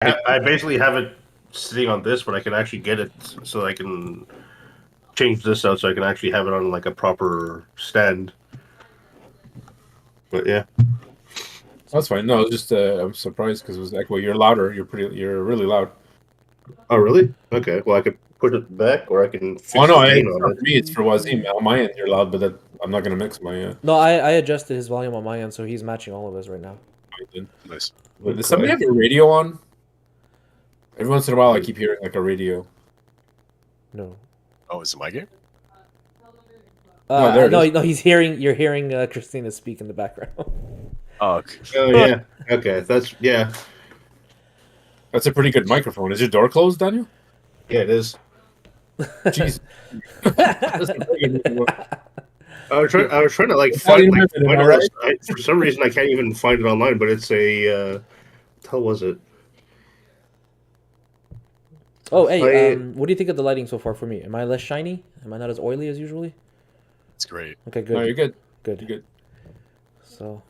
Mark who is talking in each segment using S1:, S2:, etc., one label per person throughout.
S1: I basically have it sitting on this, but I can actually get it so I can change this out so I can actually have it on like a proper stand. But yeah.
S2: That's fine. No, it's just I'm surprised because it was echo. You're louder. You're really loud.
S1: Oh, really? Okay. Well, I could put it back, or I can
S2: Oh
S1: fix
S2: no,
S1: the gain
S2: it's
S1: on
S2: not
S1: it.
S2: for me. It's for Wazim. On my end, you're loud, but I'm not gonna mix my.
S3: No, I adjusted his volume on my end, so he's matching all of us right now.
S2: Nice. But does somebody
S1: Okay.
S2: have a radio on? Every once in a while, I
S1: Wait.
S2: keep hearing like a radio.
S3: No.
S4: Oh, is it my game?
S2: No, there it
S3: no,
S2: is.
S3: no, he's hearing. You're hearing Christina speak in the background.
S4: Oh, okay.
S1: Oh yeah. Okay. That's yeah.
S2: That's a pretty good microphone. Is your door closed, Daniel?
S1: Yeah, it is.
S2: Jeez. That's a very good microphone.
S1: I was trying to like
S2: How do you
S1: find
S2: mix it, am I
S1: all
S2: right?
S1: this. For some reason, I can't even find it online. But it's a. How was it?
S3: Oh, hey,
S1: I
S3: what do you think of the lighting so far for me? Am I less shiny? Am I not as oily as usually?
S4: It's great.
S3: Okay,
S2: No, you're
S3: good,
S2: good.
S3: good.
S2: You're good.
S3: So,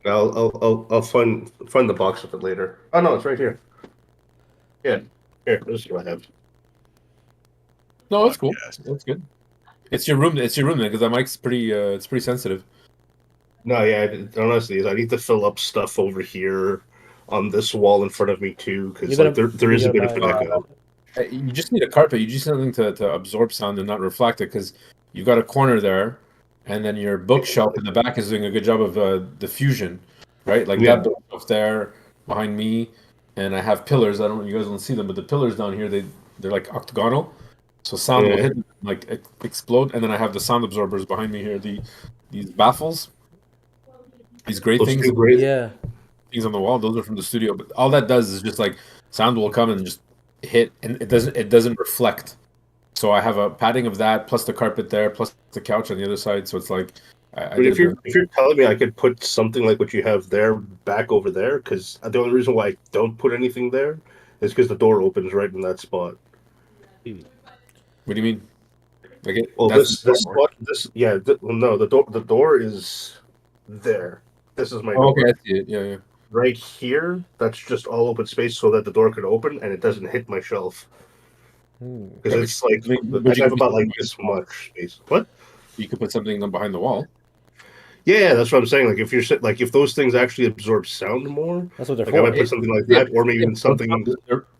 S1: I'll find the box of it later. Oh no, it's right here. Yeah, here. This is what I have.
S2: No, that's cool.
S4: Podcast.
S2: That's good. It's your room. It's your room then, because that mic's pretty. It's pretty sensitive.
S1: No, yeah. Honestly, I need to fill up stuff over here on this wall in front of me too,
S3: you
S1: because
S3: gotta,
S1: like there
S3: you
S1: is a
S3: gotta
S1: bit of an
S3: buy.
S1: echo.
S2: You just need a carpet. You just need something to absorb sound and not reflect it, because you've got a corner there, and then your bookshelf in the back is doing a good job of diffusion, right? Like
S1: Yeah.
S2: that bookshelf there behind me, and I have pillars. I don't. You guys don't see them, but the pillars down here they're like octagonal, so sound will
S1: Yeah.
S2: hit them, like explode. And then I have the sound absorbers behind me here. These baffles, these gray
S1: Those
S2: things,
S1: two great.
S3: Yeah,
S2: things on the wall. Those are from the studio, but all that does is just like sound will come and just hit, and it doesn't reflect. So I have a padding of that, plus the carpet there, plus the couch on the other side. So it's like I
S1: But
S2: did a bit.
S1: if you're telling me I could put something like what you have there back over there, because the only reason why I don't put anything there is because the door opens right in that spot.
S2: What do you mean? Like
S1: Well,
S2: that's
S1: this spot, well, no, the door is there. This is my
S2: oh,
S1: door.
S2: okay, I see it. Yeah, yeah.
S1: Right here, that's just all open space so that the door could open and it doesn't hit my shelf.
S3: Hmm.
S1: Because
S2: Yeah,
S1: it's like
S2: but
S1: I
S2: you
S1: have
S2: could put
S1: about
S2: something
S1: like
S2: behind
S1: this
S2: the wall.
S1: much space. What?
S2: You could put something behind the wall.
S1: Yeah, that's what I'm saying. Like if you're like if those things actually absorb sound more,
S3: that's what they're
S1: like I
S3: for.
S1: might put something like
S2: Yeah,
S1: that, or maybe even something.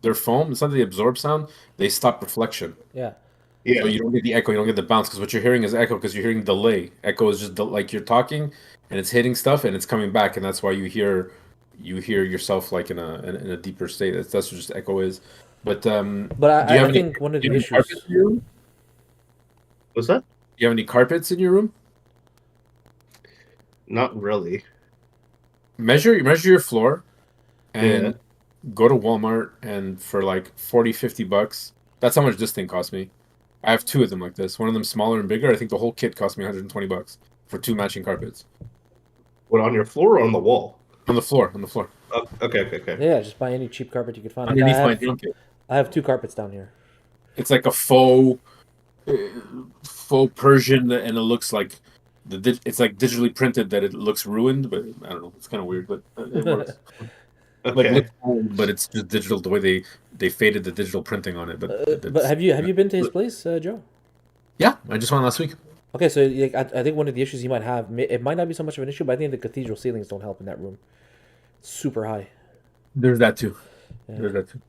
S2: they're foam. It's not they absorb sound. They stop reflection.
S3: Yeah,
S1: Yeah,
S2: So you don't get the echo, you don't get the bounce, because what you're hearing is echo, because you're hearing delay. Echo is just like you're talking, and it's hitting stuff, and it's coming back, and that's why you hear yourself like in a deeper state. That's what just echo is. But
S3: but
S2: do you
S3: I
S2: have any
S3: think one of
S2: do you
S3: the
S2: have any carpets
S3: issues.
S2: in your room?
S1: what's that?
S2: Do you have any carpets in your room?
S1: Not really.
S2: Measure your floor, and
S1: Yeah.
S2: go to Walmart, and for like 40, $50. That's how much this thing cost me. I have two of them like this. One of them smaller and bigger. I think the whole kit cost me $120 for two matching carpets.
S1: What, on your floor or on the wall?
S2: On the floor, on the floor.
S1: Oh, okay.
S3: Yeah, just buy any cheap carpet you could find. Like
S2: Underneath my drum kit.
S3: I have two carpets down here.
S2: It's like a faux Persian, and it looks like it's like digitally printed that it looks ruined, but I don't know. It's kind of weird, but it works. Like
S1: Okay.
S2: looks old, but it's just digital. The way they faded the digital printing on it,
S3: But have you been to his place, Joe?
S2: Yeah, I just went last week.
S3: Okay, so like, I think one of the issues he might have, it might not be so much of an issue, but I think the cathedral ceilings don't help in that room. It's super high.
S2: There's that too.
S3: Yeah.
S2: There's that too.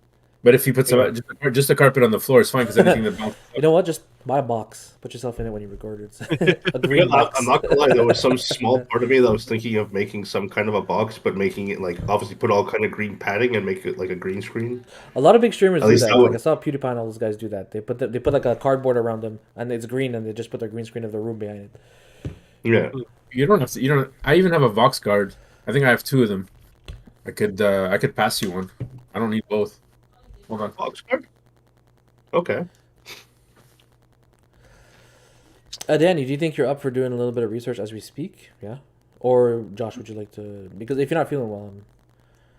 S2: But if you put some just a carpet on the floor, it's fine, because anything that bounces.
S3: You know what? Just buy a box. Put yourself in it when you record it. A green box.
S1: I'm not gonna lie. There was some small part of me that was thinking of making some kind of a box, but making it like obviously put all kind of green padding and make it like a green screen.
S3: A lot of big streamers
S1: At
S3: do
S1: least
S3: that.
S1: I would-
S3: Like I saw PewDiePie and all those guys do that. They put like a cardboard around them, and it's green, and they just put their green screen of the room behind it.
S1: Yeah.
S2: You don't have to. You don't. I even have a Vox guard. I think I have two of them. I could pass you one. I don't need both. Hold on.
S1: Box card. Okay.
S3: Danny, do you think you're up for doing a little bit of research as we speak? Yeah. Or Josh, would you like to? Because if you're not feeling well,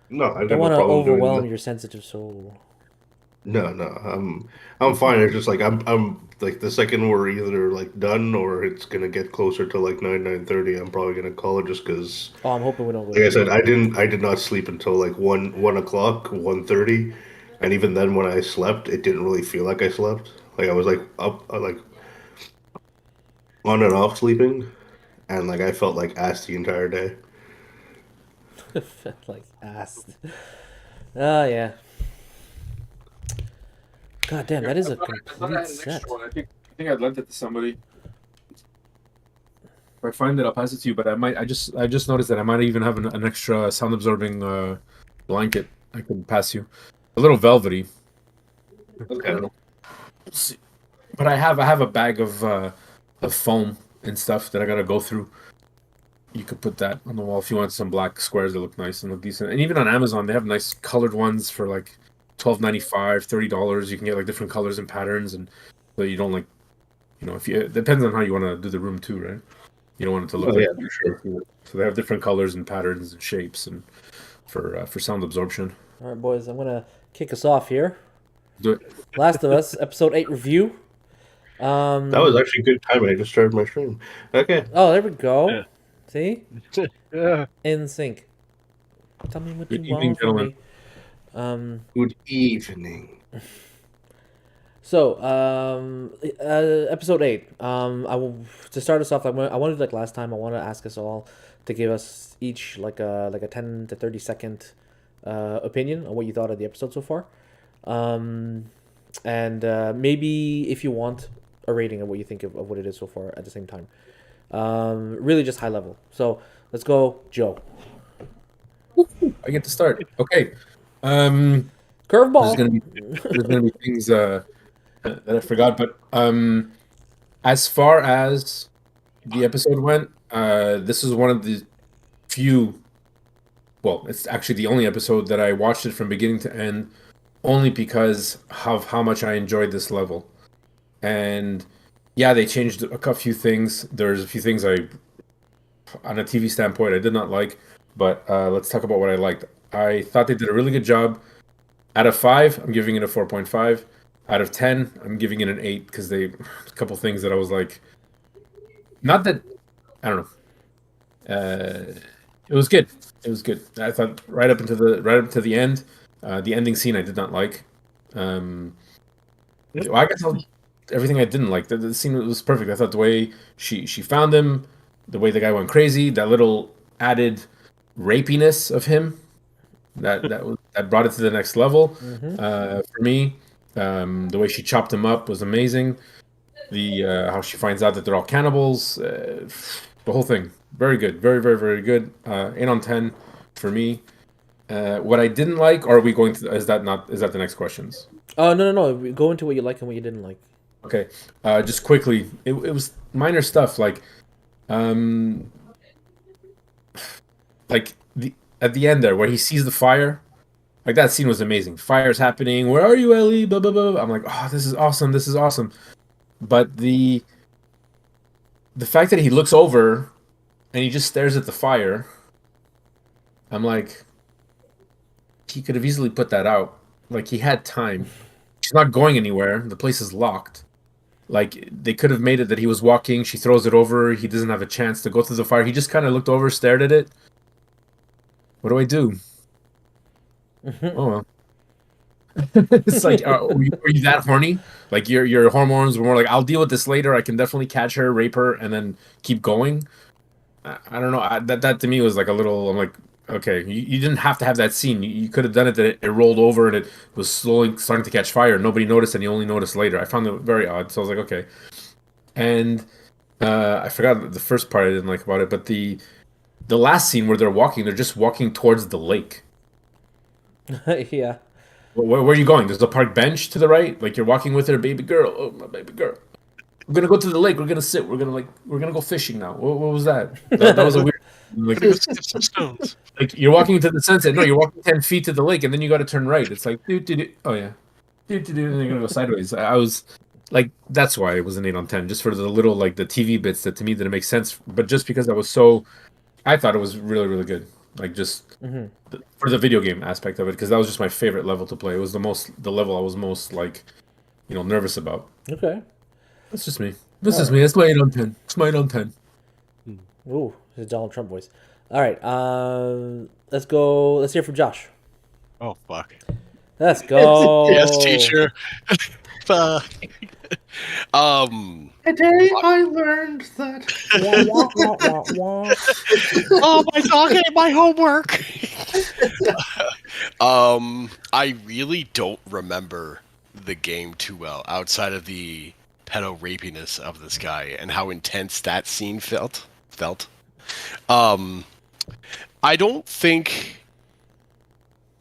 S1: No, I
S3: I don't
S1: have
S3: want
S1: no
S3: to
S1: problem doing
S3: overwhelm
S1: that.
S3: your sensitive soul.
S1: No, no, I'm fine. It's just like I'm like the second we're either like done or it's gonna get closer to like 9:30. I'm probably gonna call it just because,
S3: Oh, I'm hoping we don't go
S1: like I
S3: too
S1: said,
S3: late.
S1: I did not sleep until like one o'clock, 1:30, and even then when I slept, it didn't really feel like I slept. Like I was like up, like on and off sleeping, and like I felt like ass the entire day.
S3: Like asked. Oh yeah. God damn, that is a complete set.
S2: I think I'd lent it to somebody. If I find it, I'll pass it to you. But I might. I just noticed that I might even have an extra sound absorbing blanket I could pass you. A little velvety. I don't know. See. But I have a bag of foam and stuff that I gotta go through. You could put that on the wall if you want some black squares that look nice and look decent. And even on Amazon, they have nice colored ones for like $12.95, $30. You can get like different colors and patterns, and so you don't like, if you it depends on how you want to do the room too, right? You don't want it to look
S1: Oh
S2: like
S1: yeah, for sure.
S2: so they have different colors and patterns and shapes and for sound absorption.
S3: All right, boys, I'm gonna kick us off here.
S2: Do it.
S3: Last of Us, episode 8 review.
S1: That was actually good timing. I just started my stream. Okay.
S3: Oh, there we go.
S4: Yeah.
S3: See,
S4: Yeah.
S3: in sync. Tell me what
S2: Good
S3: you
S2: evening,
S3: want from
S2: gentlemen.
S3: me.
S1: Good evening.
S3: So, episode 8. To start us off, I wanted like last time. I want to ask us all to give us each like a 10 to 30 second opinion on what you thought of the episode so far, and maybe if you want a rating of what you think of what it is so far at the same time. Really just high level. So let's go, Joe.
S2: I get to start. Okay. There's
S3: Curveball.
S2: gonna be things that I forgot, but as far as the episode went, this is one of the few. Well, it's actually the only episode that I watched it from beginning to end, only because of how much I enjoyed this level. And yeah, they changed a few things. There's a few things on a TV standpoint, I did not like, but let's talk about what I liked. I thought they did a really good job. Out of 5, I'm giving it a 4.5. Out of 10, I'm giving it an 8 because a couple things that I was like, not that, I don't know. It was good. It was good. I thought right up to the end, the ending scene I did not like. Well, I guess everything I didn't like. The scene was perfect. I thought the way she found him, the way the guy went crazy, that little added rapiness of him, that brought it to the next level. For me, the way she chopped him up was amazing. The how she finds out that they're all cannibals, the whole thing, very good, very very very good. 8 on 10 for me. What I didn't like, or are we going to? Is that the next questions?
S3: Oh no. Go into what you like and what you didn't like.
S2: Okay, just quickly, it was minor stuff um, like the at the end there where he sees the fire, like that scene was amazing. Fire's happening. Where are you, Ellie? Blah blah blah. I'm like, oh, this is awesome. This is awesome. But the fact that he looks over and he just stares at the fire, I'm like, he could have easily put that out. Like he had time. She's not going anywhere. The place is locked. Like they could have made it that he was walking. She throws it over. He doesn't have a chance to go through the fire. He just kind of looked over, stared at it. What do I do? Oh well. It's like, were you that horny? Like your hormones were more like, I'll deal with this later. I can definitely catch her, rape her, and then keep going. I don't know. That to me was like a little. I'm like, okay, you didn't have to have that scene. You could have done it that it rolled over and it was slowly starting to catch fire. Nobody noticed, and you only noticed later. I found it very odd. So I was like, okay. And I forgot the first part I didn't like about it, but the last scene where they're just walking towards the lake.
S3: Yeah.
S2: Where are you going? There's a park bench to the right. Like you're walking with her, baby girl. Oh, my baby girl. We're gonna go to the lake. We're gonna sit. We're gonna go fishing now. What was that? That was a weird. Like,
S4: Skip some stones.
S2: like you're walking into the sunset. No, you're walking 10 feet to the lake, and then you got to turn right. It's like oh yeah, and then you're gonna go sideways. I was like, that's why it was an 8 on 10, just for the little like the TV bits that to me didn't make sense. But just because I thought it was really really good. like just
S3: Mm-hmm.
S2: for the video game aspect of it, because that was just my favorite level to play. It was the level I was most like, nervous about.
S3: Okay.
S2: That's just me. This is
S3: Alright.
S2: me. It's my 8 on 10. It's my 8 on 10.
S3: Ooh, his Donald Trump voice. All right. Let's go. Let's hear from Josh.
S4: Oh fuck.
S3: Let's go.
S4: Yes, teacher. Fuck.
S1: Today I learned that.
S3: Wah, wah, wah, wah, wah.
S4: Oh my dog ate my homework. I really don't remember the game too well outside of the pedo rapiness of this guy and how intense that scene felt. I don't think.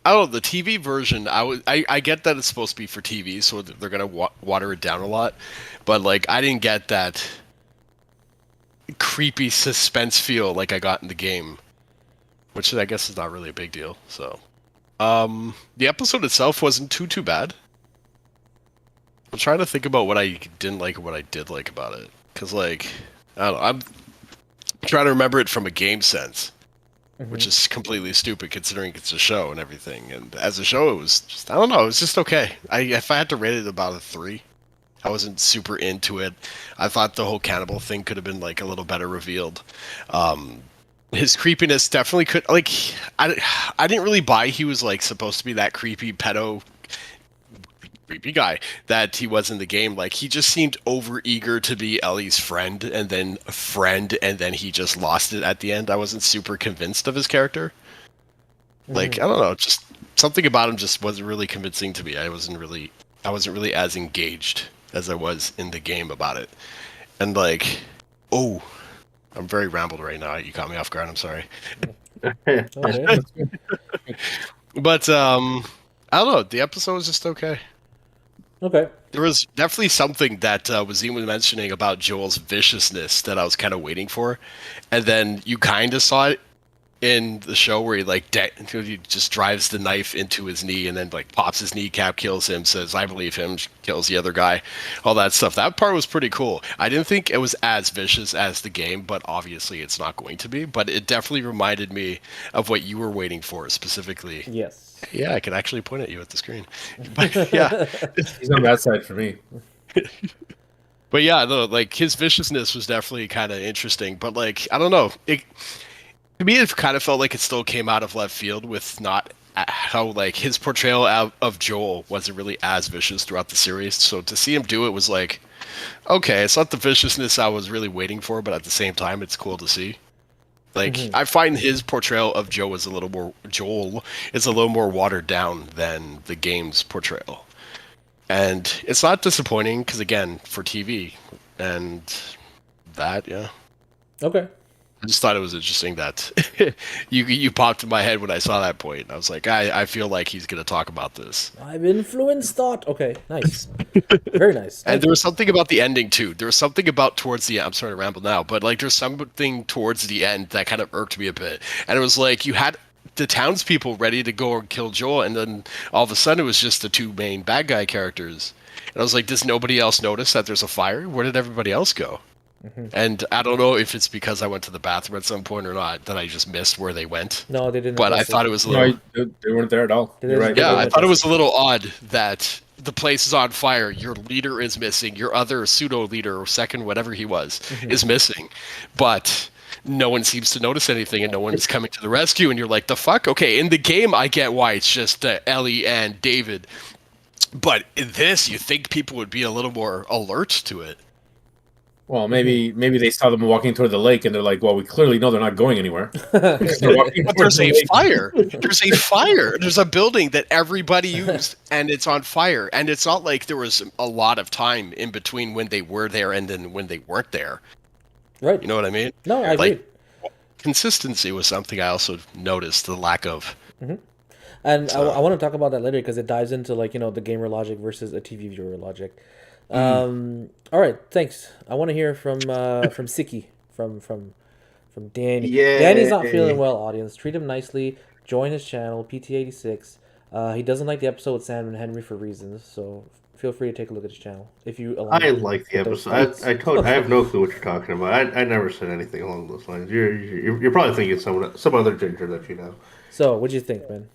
S4: I don't know, the TV version. I get that it's supposed to be for TV, so they're gonna water it down a lot, but like I didn't get that creepy suspense feel like I got in the game, which I guess is not really a big deal. So, the episode itself wasn't too bad. I'm trying to think about what I didn't like and what I did like about it, because like I don't know, I'm trying to remember it from a game sense, which is completely stupid considering it's a show and everything. And as a show, it was just, I don't know, it was just okay. If I had to rate it about a 3, I wasn't super into it. I thought the whole cannibal thing could have been like a little better revealed. His creepiness definitely could, like, I didn't really buy he was like supposed to be that creepy pedo creepy guy that he was in the game. Like, he just seemed over eager to be Ellie's friend and then he just lost it at the end. I wasn't super convinced of his character. Like, I don't know, just something about him just wasn't really convincing to me. I wasn't really as engaged as I was in the game about it. And like, oh, I'm very rambled right now. You caught me off guard. I'm sorry.
S3: Okay.
S4: But I don't know. The episode was just okay.
S3: Okay.
S4: There was definitely something that Wazim was mentioning about Joel's viciousness that I was kind of waiting for, and then you kind of saw it in the show where he like he just drives the knife into his knee and then like pops his kneecap, kills him, says I believe him, kills the other guy, all that stuff. That part was pretty cool. I didn't think it was as vicious as the game, but obviously it's not going to be. But it definitely reminded me of what you were waiting for specifically.
S3: Yes.
S4: Yeah, I can actually point at you at the screen. But yeah.
S2: He's on that side for me.
S4: But yeah, no, like his viciousness was definitely kind of interesting. But like, I don't know, to me, it kind of felt like it still came out of left field with not how like his portrayal of Joel wasn't really as vicious throughout the series. So to see him do it was like, okay, it's not the viciousness I was really waiting for, but at the same time, it's cool to see. Like, I find his portrayal of Joel is a little more watered down than the game's portrayal. And it's not disappointing because, again, for TV and that, yeah.
S3: Okay.
S4: I just thought it was interesting that you popped in my head when I saw that point. I was like, I feel like he's going to talk about this.
S3: I've influenced thought. Okay. Nice. Very nice.
S4: And there was something about the ending, too. There was something about towards the end. I'm sorry to ramble now, but like there's something towards the end that kind of irked me a bit. And it was like you had the townspeople ready to go and kill Joel, and then all of a sudden it was just the two main bad guy characters. And I was like, does nobody else notice that there's a fire? Where did everybody else go? And I don't know if it's because I went to the bathroom at some point or not that I just missed where they went.
S3: No, they didn't.
S4: But I thought it was a little...
S2: No, they weren't there at all. You're right.
S4: Yeah, I thought it was a little odd that the place is on fire, your leader is missing, your other pseudo-leader, or second, whatever he was, is missing. But no one seems to notice anything, and no one is coming to the rescue, and you're like, the fuck? Okay, in the game, I get why it's just Ellie and David. But in this, you think people would be a little more alert to it.
S2: Well, maybe they saw them walking toward the lake, and they're like, "Well, we clearly know they're not going anywhere."
S4: But there's a fire. There's a fire. There's a building that everybody used, and it's on fire. And it's not like there was a lot of time in between when they were there and then when they weren't there.
S3: Right.
S4: You know what I mean?
S3: No, I agree.
S4: Consistency was something I also noticed the lack of.
S3: And I want to talk about that later because it dives into like the gamer logic versus a TV viewer logic. All right, thanks. I want to hear from Siki, from Danny.
S1: Yeah.
S3: Danny's not feeling well, audience. Treat him nicely. Join his channel, PT86. He doesn't like the episode with Sam and Henry for reasons, so feel free to take a look at his channel if you align.
S1: I like the
S3: with those
S1: episode.
S3: thoughts.
S1: I have no clue what you're talking about. I never said anything along those lines. You're probably thinking some other ginger that you know.
S3: So, what'd you think, man?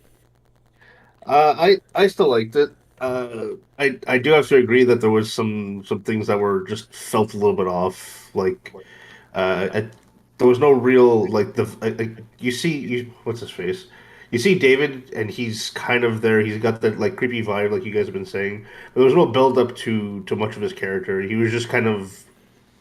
S1: I still liked it. I do have to agree that there was some things that were just felt a little bit off. Like there was no real like you see what's his face. You see David, and he's kind of there. He's got that like creepy vibe, like you guys have been saying. But there was no build up to much of his character. He was just kind of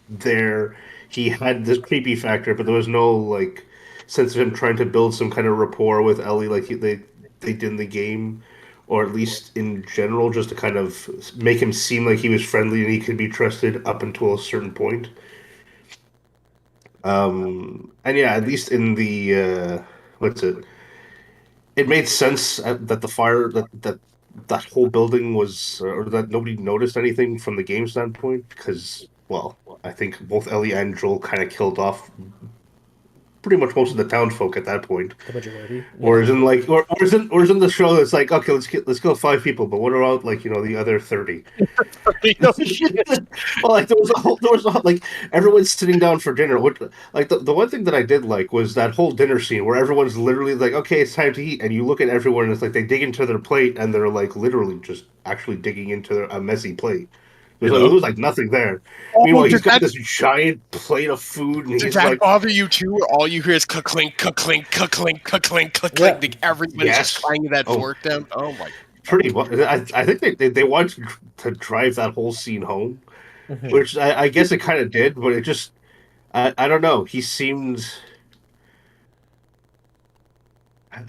S1: there. He had this creepy factor, but there was no like sense of him trying to build some kind of rapport with Ellie, like they did in the game, or at least in general, just to kind of make him seem like he was friendly and he could be trusted up until a certain point. And yeah, at least in the what's it? It made sense that the fire that whole building was, or that nobody noticed anything from the game standpoint, because well, I think both Ellie and Joel kind of killed off pretty much most of the townsfolk at that point.
S3: The majority.
S1: Whereas in like, or is in the show, it's like, okay, let's kill 5 people, but what about like the other 30? Well, like there was a whole like everyone's sitting down for dinner. What like the one thing that I did like was that whole dinner scene where everyone's literally like, okay, it's time to eat, and you look at everyone and it's like they dig into their plate and they're like literally just actually digging into a messy plate. There was like nothing there.
S4: Oh,
S1: Meanwhile, he's
S4: did
S1: got
S4: that,
S1: this giant plate of food, and
S4: did
S1: he's
S4: that
S1: like,
S4: bother you too? Where all you hear is clink, clink, clink, clink, clink.
S3: Yeah.
S4: Like everybody's
S1: Yes.
S4: just trying that
S1: Oh.
S4: fork down. Oh my!
S1: pretty much. I think they wanted to drive that whole scene home, which I guess it kind of did, but it just I don't know. He seemed. I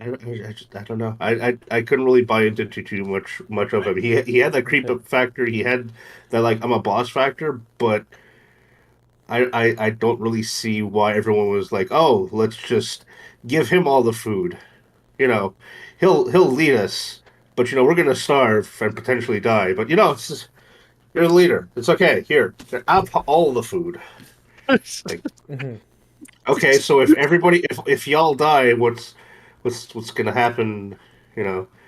S1: don't know. I couldn't really buy into too much of him. He had that creep up factor. He had that like I'm a boss factor, but I don't really see why everyone was like, oh, let's just give him all the food. You know, he'll lead us, but we're gonna starve and potentially die. But it's just, you're the leader. It's okay. Here, have all the food. Like, okay, so if y'all die, what's gonna happen?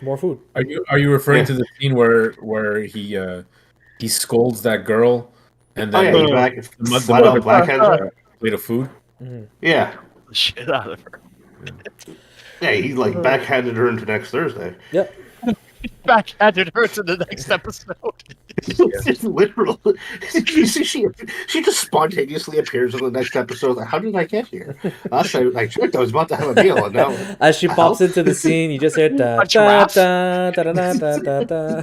S3: More food.
S2: Are you referring
S1: Yeah.
S2: to the scene where he scolds that girl and
S1: Oh
S2: then
S1: yeah, he's
S2: the mud
S1: flat out
S2: mother
S1: backhand her.
S2: plate of food?
S1: Yeah,
S4: Shit out of her.
S1: yeah, he like backhanded her into next Thursday.
S3: Yep.
S4: Backhanded her to the next episode.
S1: It's literal. You see, she just spontaneously appears in the next episode. Like, how did I get here? I checked. I was about to have a meal, and now
S3: As she pops into the scene, you just hear da
S4: A
S3: da
S4: giraffe.
S3: da da da da da da.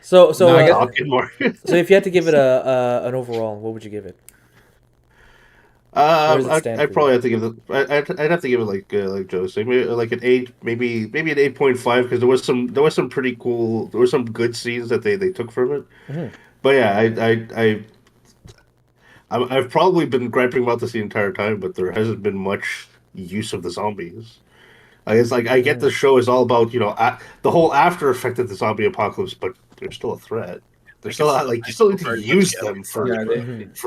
S3: So
S2: No, I guess-
S1: talking more.
S3: so if you had to give it an overall, what would you give it? Where does it stand
S1: I'd
S3: for
S1: probably have to give it. I'd have to give it like Joe said, maybe like an 8, maybe an 8.5, because there was some pretty cool, there were some good scenes that they took from it. But yeah, I've probably been griping about this the entire time, but there hasn't been much use of the zombies. It's like I get the show is all about the whole after effect of the zombie apocalypse, but they're still a threat. They're still like you still need to use them for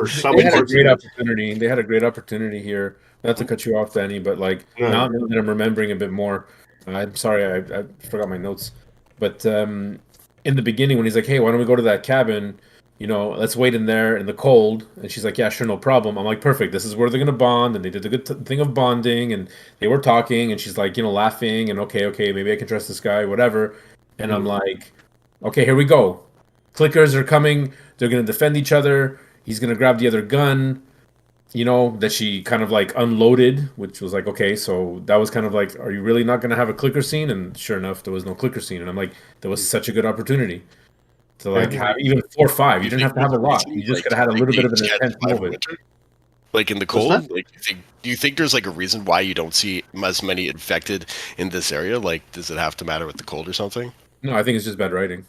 S1: some
S2: They had a
S1: parts
S2: great
S1: of it.
S2: opportunity. They had a great opportunity here. Not to cut you off, Danny, but like
S1: No.
S2: now that I'm remembering a bit more, I'm sorry I forgot my notes. But in the beginning, when he's like, "Hey, why don't we go to that cabin? Let's wait in there in the cold." And she's like, "Yeah, sure, no problem." I'm like, "Perfect. This is where they're gonna bond." And they did the good thing of bonding, and they were talking, and she's like, laughing, and okay, maybe I can trust this guy, whatever. And I'm like, "Okay, here we go. Clickers are coming. They're going to defend each other. He's going to grab the other gun, that she kind of like unloaded, which was like, okay, so that was kind of like, are you really not going to have a clicker scene? And sure enough, there was no clicker scene. And I'm like, that was such a good opportunity to like have even 4 or 5. You didn't have to have a lot. You just could have had a little bit of an intense moment.
S4: Like in the cold, like do you think there's like a reason why you don't see as many infected in this area? Like, does it have to matter with the cold or something?
S2: No, I think it's just bad writing.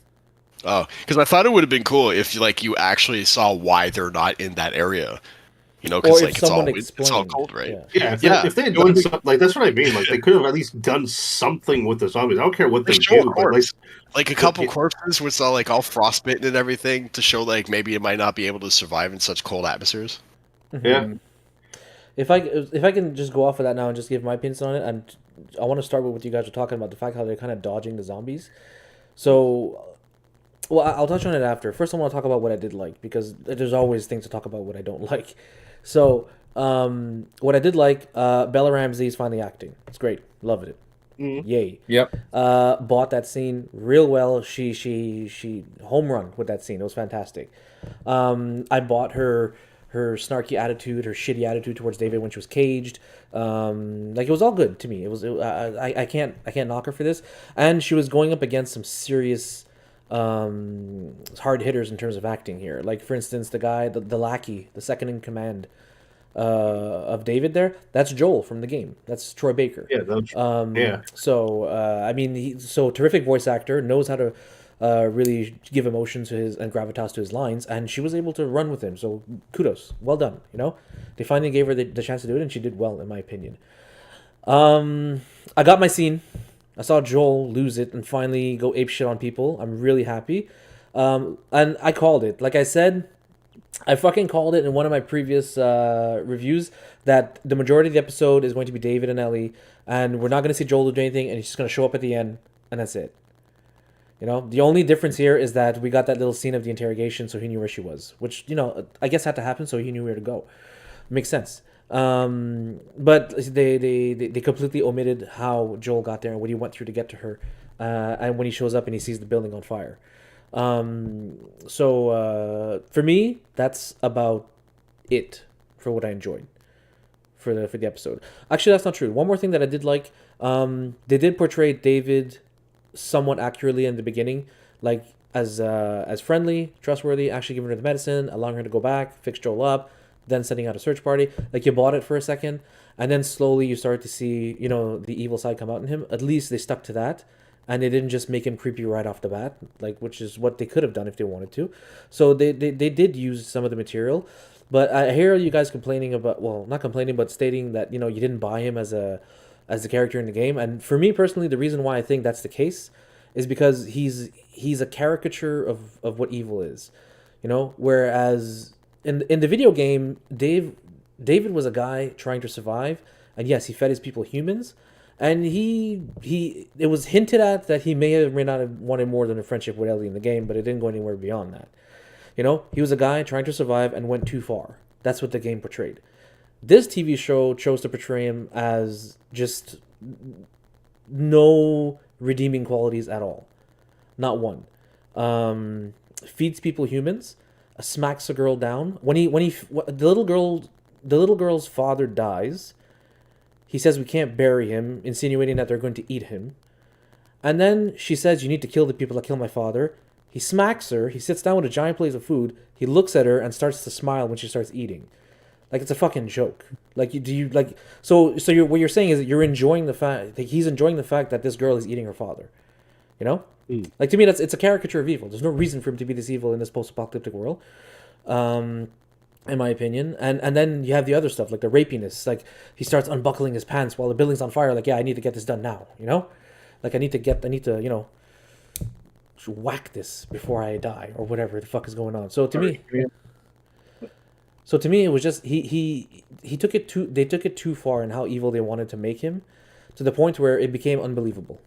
S4: Oh, because I thought it would have been cool if like you actually saw why they're not in that area.
S3: Or
S4: Because
S3: if
S4: like
S3: someone
S4: it's all
S3: explained.
S4: cold, right?
S3: Yeah.
S1: Yeah, if they had done something, like that's what I mean. Like they could have at least done something with the zombies. I don't care what they
S4: show
S1: do,
S4: a
S1: but
S4: corpse. Like a couple
S1: it-
S4: corpses was all like all frostbitten and everything to show like maybe it might not be able to survive in such cold atmospheres.
S1: yeah.
S3: If I can just go off of that now and just give my opinions on it, and I want to start with what you guys were talking about, the fact how they're kind of dodging the zombies. So Well, I'll touch on it after. First, I want to talk about what I did like because there's always things to talk about what I don't like. So, what I did like, Bella Ramsey's finally acting. It's great. Love it.
S1: Mm.
S3: Yay.
S2: Yep.
S3: Bought that scene real well. She home run with that scene. It was fantastic. I bought her snarky attitude, her shitty attitude towards David when she was caged. Like it was all good to me. It was I can't knock her for this. And she was going up against some serious hard hitters in terms of acting here. Like for instance, the lackey, the second in command of David there, that's Joel from the game. That's Troy Baker.
S1: Yeah, yeah.
S3: So I mean, so terrific voice actor, knows how to really give emotion to his and gravitas to his lines, and she was able to run with him. So kudos, well done. You know, they finally gave her the chance to do it, and she did well, in my opinion. I got my scene. I saw Joel lose it and finally go ape shit on people. I'm really happy. And I called it. Like I said, I fucking called it in one of my previous reviews that the majority of the episode is going to be David and Ellie, and we're not going to see Joel do anything, and he's just going to show up at the end, and that's it. You know, the only difference here is that we got that little scene of the interrogation, so he knew where she was, which, you know, I guess had to happen so he knew where to go. Makes sense. But they completely omitted how Joel got there and what he went through to get to her, and when he shows up and he sees the building on fire. So for me, that's about it for what I enjoyed for the episode. Actually, that's not true. One more thing that I did like, they did portray David somewhat accurately in the beginning, like as friendly, trustworthy, actually giving her the medicine, allowing her to go back, fix Joel up, then sending out a search party. Like you bought it for a second, and then slowly you start to see, you know, the evil side come out in him. At least they stuck to that, and they didn't just make him creepy right off the bat, like which is what they could have done if they wanted to. So they did use some of the material, but I hear you guys complaining about, well, not complaining, but stating that, you know, you didn't buy him as the character in the game. And for me personally, the reason why I think that's the case is because he's a caricature of what evil is, you know. Whereas in the video game, David was a guy trying to survive, and yes, he fed his people humans, and he it was hinted at that he may or may not have wanted more than a friendship with Ellie in the game, but it didn't go anywhere beyond that. You know, he was a guy trying to survive and went too far. That's what the game portrayed. This TV show chose to portray him as just no redeeming qualities at all. Not one. Feeds people humans, smacks a girl down. The little girl's father dies. He says we can't bury him, insinuating that they're going to eat him. And then she says, you need to kill the people that killed my father. He smacks her. He sits down with a giant plate of food. He looks at her and starts to smile when she starts eating. Like it's a fucking joke. Like what you're saying is that you're enjoying the fact that he's enjoying the fact that this girl is eating her father. You know? Like to me it's a caricature of evil. There's no reason for him to be this evil in this post-apocalyptic world. In my opinion. And then you have the other stuff, like the rapiness. Like he starts unbuckling his pants while the building's on fire, like, yeah, I need to get this done now, you know? Like I need to, you know, whack this before I die or whatever the fuck is going on. So to me, it was just they took it too far in how evil they wanted to make him, to the point where it became unbelievable.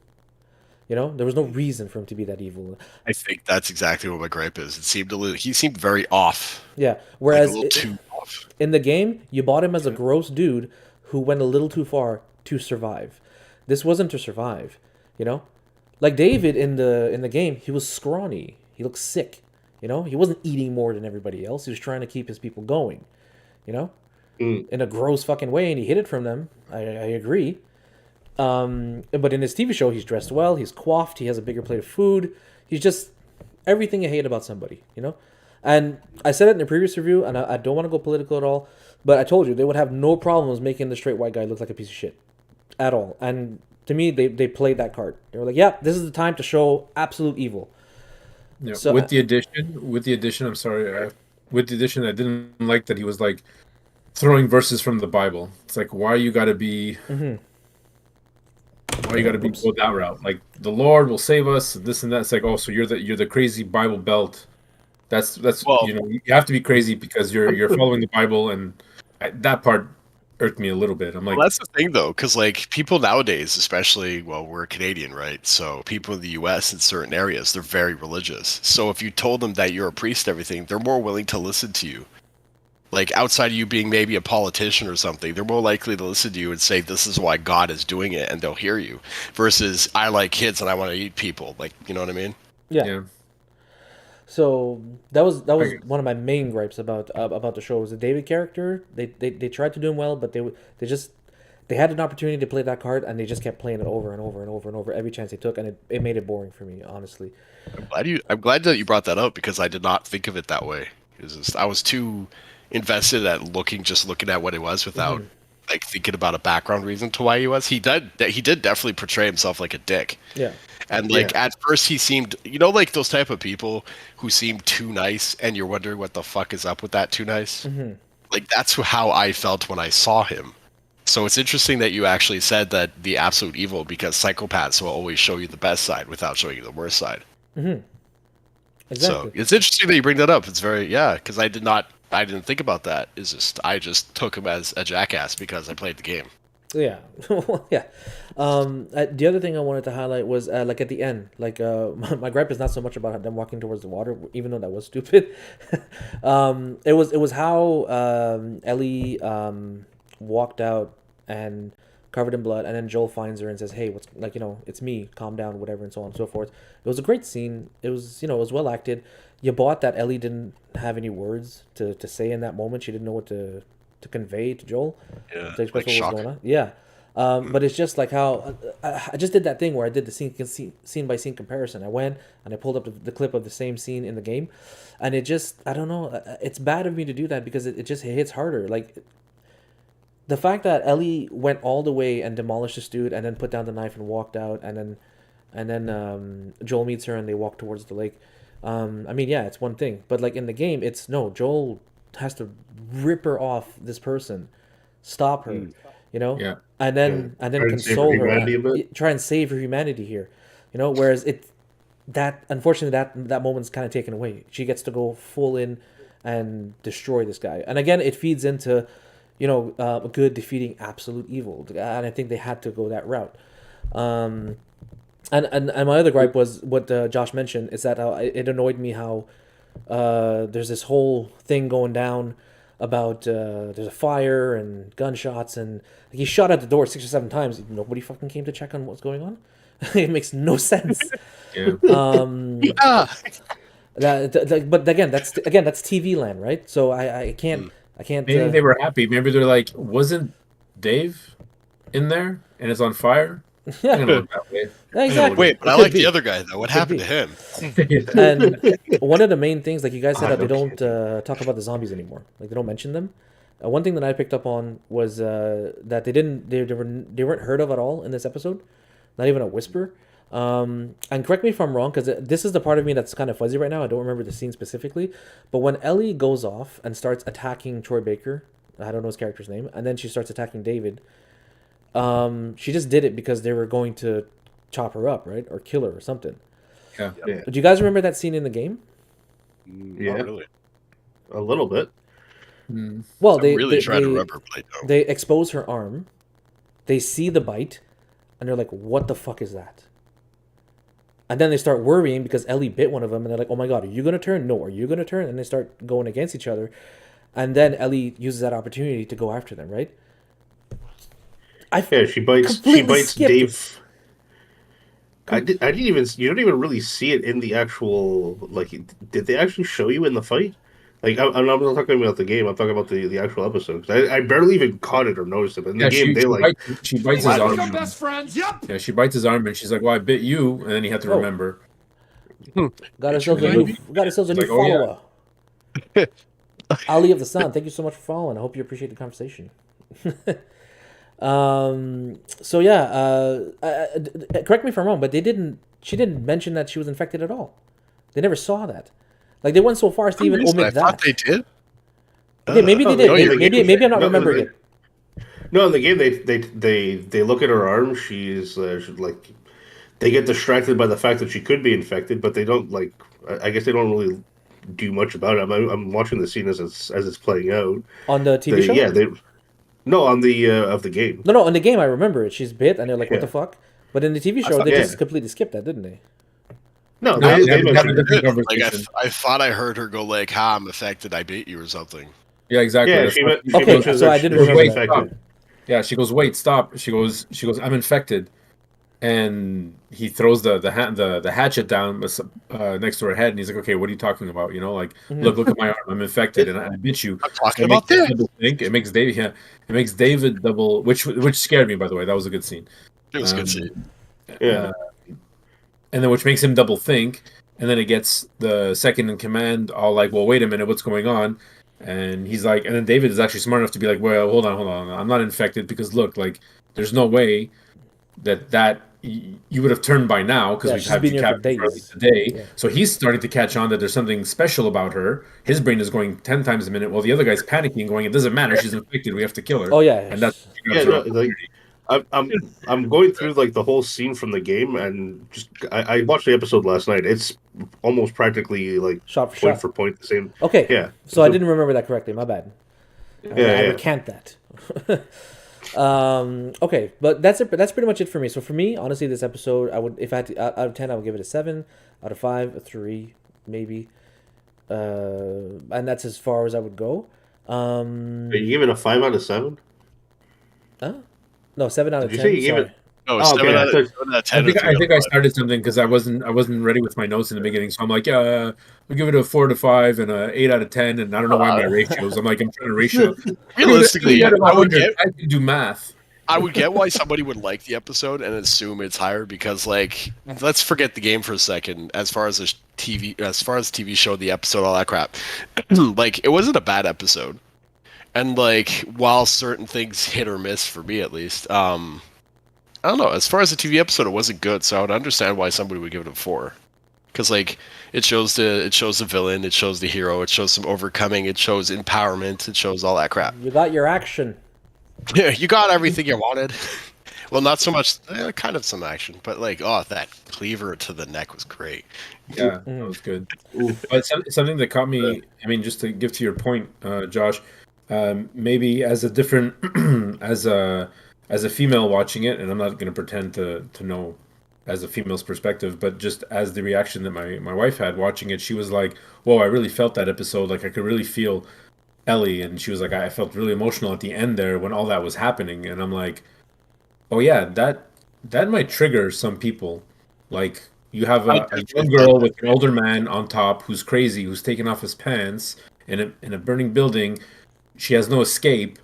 S3: You know, there was no reason for him to be that evil.
S4: I think that's exactly what my gripe is. He seemed very off.
S3: Yeah. Whereas
S4: like a little too off.
S3: In the game, you bought him as a gross dude who went a little too far to survive. This wasn't to survive, you know? Like David in the game, he was scrawny. He looked sick. You know, he wasn't eating more than everybody else. He was trying to keep his people going, you know, in a gross fucking way, and he hid it from them. I agree. But in his TV show, he's dressed well. He's coiffed. He has a bigger plate of food. He's just everything you hate about somebody, you know. And I said it in the previous review, and I don't want to go political at all, but I told you they would have no problems making the straight white guy look like a piece of shit at all. And to me, they played that card. They were like, "Yeah, this is the time to show absolute evil."
S2: Yeah,
S3: So,
S2: with the addition, I'm sorry, with the addition, I didn't like that he was like throwing verses from the Bible. It's like, why you got to be, why you got to be go that route? Like the Lord will save us, this and that. It's like, oh, so you're the crazy Bible belt. That's
S4: Well,
S2: you know, you have to be crazy because you're following the Bible, and that part irked me a little bit. I'm
S4: Well,
S2: like,
S4: that's the thing, though, because like people nowadays, especially, well, we're Canadian, right? So people in the U.S. in certain areas, they're very religious. So if you told them that you're a priest, and everything, they're more willing to listen to you. Like outside of you being maybe a politician or something, they're more likely to listen to you and say, "This is why God is doing it," and they'll hear you. Versus, I like kids and I want to eat people. Like, you know what I mean?
S3: Yeah.
S2: yeah,
S3: So that was
S2: I,
S3: one of my main gripes about the show was the David character. They tried to do him well, but they had an opportunity to play that card and they just kept playing it over and over and over and over every chance they took, and it made it boring for me, honestly.
S4: I'm glad that you brought that up because I did not think of it that way. It's just, I was too invested at just looking at what it was without like thinking about a background reason to why he was. He did definitely portray himself like a dick.
S3: Yeah.
S4: And like at first he seemed, like those type of people who seem too nice and you're wondering what the fuck is up with that too nice. Like that's how I felt when I saw him. So it's interesting that you actually said that the absolute evil, because psychopaths will always show you the best side without showing you the worst side.
S3: Exactly.
S4: So it's interesting that you bring that up. It's very, because I didn't think about that. I just took him as a jackass because I played the game.
S3: Yeah, yeah. The other thing I wanted to highlight was like at the end, like my gripe is not so much about them walking towards the water, even though that was stupid. It was how Ellie walked out and covered in blood, and then Joel finds her and says, "Hey, what's like it's me, calm down, whatever," and so on and so forth. It was a great scene. It was it was well acted. You bought that Ellie didn't have any words to say in that moment. She didn't know what to convey to Joel,
S4: Yeah,
S3: to express
S4: like
S3: what was
S4: shock.
S3: going on. Yeah. But it's just like how I just did that thing where I did the scene by scene comparison. I went and I pulled up the clip of the same scene in the game, and it just I don't know. It's bad of me to do that because it just hits harder. Like the fact that Ellie went all the way and demolished this dude, and then put down the knife and walked out, and then Joel meets her and they walk towards the lake. I mean, yeah, it's one thing, but like in the game, it's no. Joel has to rip her off this person, stop her,
S2: yeah,
S3: and then
S1: Try and save her
S3: console her,
S1: humanity a bit.
S3: try and save her humanity here, Whereas that unfortunately that moment's kind of taken away. She gets to go full in and destroy this guy, and again, it feeds into a good defeating absolute evil, and I think they had to go that route. And my other gripe was what Josh mentioned is that it annoyed me how there's this whole thing going down about there's a fire and gunshots, and he shot at the door 6 or 7 times. Nobody fucking came to check on what's going on. It makes no sense.
S2: yeah.
S3: But again, that's TV land, right? So I can't
S2: Maybe they were happy. Maybe they're like, wasn't Dave in there and it's on fire? I don't know that way.
S3: exactly.
S4: Wait, but
S3: It
S4: I
S3: could
S4: like
S3: be.
S4: the other guy though. What happened
S3: be.
S4: to him?
S3: And one of the main things, like you guys said, that they
S1: okay.
S3: don't talk about the zombies anymore. Like they don't mention them. One thing that I picked up on was that they weren't heard of at all in this episode, not even a whisper. And correct me if I'm wrong, because this is the part of me that's kind of fuzzy right now. I don't remember the scene specifically, but when Ellie goes off and starts attacking Troy Baker, I don't know his character's name, and then she starts attacking David. She just did it because they were going to chop her up, right, or kill her or something.
S2: Yeah.
S1: Yeah,
S3: Do you guys remember that scene in the game?
S1: Yeah.
S4: Not really.
S1: a little bit.
S2: Mm.
S3: Well,
S4: I'm really trying to remember, but I don't.
S3: they expose her arm, they see the bite, and they're like, "What the fuck is that?" And then they start worrying because Ellie bit one of them, and they're like, "Oh my god, are you gonna turn? No, are you gonna turn?" And they start going against each other, and then Ellie uses that opportunity to go after them, right?
S1: Yeah, she bites. She
S3: completely
S1: bites
S3: skipped
S1: Dave.
S3: it.
S1: I didn't even. You don't even really see it in the actual. Like, did they actually show you in the fight? Like, I'm not talking about the game. I'm talking about the actual episode. 'Cause I barely even caught it or noticed it. But in the
S2: Yeah,
S1: game, they like.
S2: she bites his
S1: Let's
S2: arm.
S1: become
S5: best friends. Yep.
S2: Yeah, she bites his arm and she's like, "Well, I bit you," and then he had to
S3: Oh.
S2: remember.
S3: Got ourselves a new
S2: Like, oh, yeah.
S3: follower. Ali of the Sun, thank you so much for following. I hope you appreciate the conversation. So yeah, correct me if I'm wrong, but she didn't mention that she was infected at all. They never saw that. Like they went so far as to even
S4: I
S3: omit
S4: thought
S3: that.
S4: they did.
S3: Okay, maybe they did.
S1: no, yeah,
S3: Maybe I'm not
S1: no,
S3: remembering it.
S1: No, in the game, they look at her arm. She's like, they get distracted by the fact that she could be infected, but they don't like. I guess they don't really do much about it. I'm watching the scene as it's playing out.
S3: On the TV show?
S1: Yeah, No, on the of the game.
S3: No, in the game I remember it. She's bit, and they're like, "What
S1: Yeah.
S3: the fuck?" But in the TV show,
S2: thought-
S3: they
S1: yeah.
S3: just completely skipped that, didn't they?
S1: No,
S2: No,
S1: they
S2: they have a
S1: mentioned it.
S2: different
S4: Like
S2: conversation.
S4: I thought I heard her go like, "Ha, I'm affected. I beat you" or something.
S2: Yeah, exactly.
S1: Yeah,
S2: That's
S1: she,
S2: what-
S1: she
S3: Okay,
S1: mentions
S3: so
S1: that
S3: I didn't
S1: she's
S3: remember
S2: Wait,
S3: that.
S1: infected.
S2: stop. Yeah, she goes, wait, stop. She goes, I'm infected, and he throws the hatchet down next to her head, and he's like, okay, what are you talking about? You know, like, look at my arm, I'm infected, and I bit you.
S4: I'm talking
S2: So it
S4: about
S2: makes
S4: that.
S2: double think. It makes David, yeah, it makes David double, which scared me, by the way. That was a good scene.
S4: It was good
S2: Um,
S4: scene.
S1: Yeah.
S2: And then which makes him double think, and then it gets the second in command all like, well, wait a minute, what's going on? And he's like, and then David is actually smart enough to be like, well, hold on, I'm not infected because look, like, there's no way that you would have turned by now because
S3: Yeah,
S2: we've
S3: she's
S2: had
S3: been
S2: you
S3: here for
S2: captured for at
S3: days.
S2: least a day.
S3: Yeah.
S2: So he's starting to catch on that there's something special about her. His brain is going 10 times a minute, while the other guy's panicking, going, it doesn't matter, she's infected, we have to kill her.
S3: Oh yeah,
S2: And that's
S1: Yeah, no, like I'm going through like the whole scene from the game, and just I watched the episode last night. It's almost practically like
S3: shot for
S1: point
S3: shot.
S1: for point the same.
S3: Okay,
S1: Yeah.
S3: so I didn't remember that correctly. My bad. I
S1: Yeah.
S3: recant that. Okay, but that's it. That's pretty much it for me. So for me, honestly, this episode, I would, if I had to, out of 10, I would give it a 7. Out of 5, a 3, maybe. And that's as far as I would go.
S1: Are you giving a 5 out of 7?
S3: Huh? No, 7 out of
S1: Did you
S3: 10.
S1: say you gave
S3: Sorry.
S1: it?
S4: No,
S1: Oh, okay,
S4: 7
S1: I
S4: out of,
S1: thought-
S4: 7 out of
S2: I
S4: 10.
S2: think
S4: or 3 out of
S2: I
S4: 5.
S2: started something because I wasn't ready with my notes in the beginning, so I'm like, we'll give it a 4 to 5 and a 8 out of 10, and I don't know why my ratios. I'm like, I'm trying to ratio.
S4: Realistically,
S2: Out of
S4: I would
S2: 100,
S4: get
S2: I can do math.
S4: I would get why somebody would like the episode and assume it's higher because, like, let's forget the game for a second. As far as TV show, the episode, all that crap, like, it wasn't a bad episode. And like, while certain things hit or miss for me at least, I don't know. As far as the TV episode, it wasn't good, so I would understand why somebody would give it a 4. Because like, it shows the villain, it shows the hero, it shows some overcoming, it shows empowerment, it shows all that crap.
S3: You got your action.
S4: Yeah, you got everything you wanted. Well, not so much, kind of some action, but like, oh, that cleaver to the neck was great.
S2: Yeah, that was good. But something that caught me, I mean, just to give to your point, Josh, maybe as a different, as a female watching it, and I'm not going to pretend to know as a female's perspective, but just as the reaction that my wife had watching it, she was like, whoa, I really felt that episode. Like, I could really feel Ellie, and she was like, I felt really emotional at the end there when all that was happening, and I'm like, oh yeah, that might trigger some people. Like, you have a young girl with an older man on top who's crazy, who's taking off his pants in a burning building. She has no escape.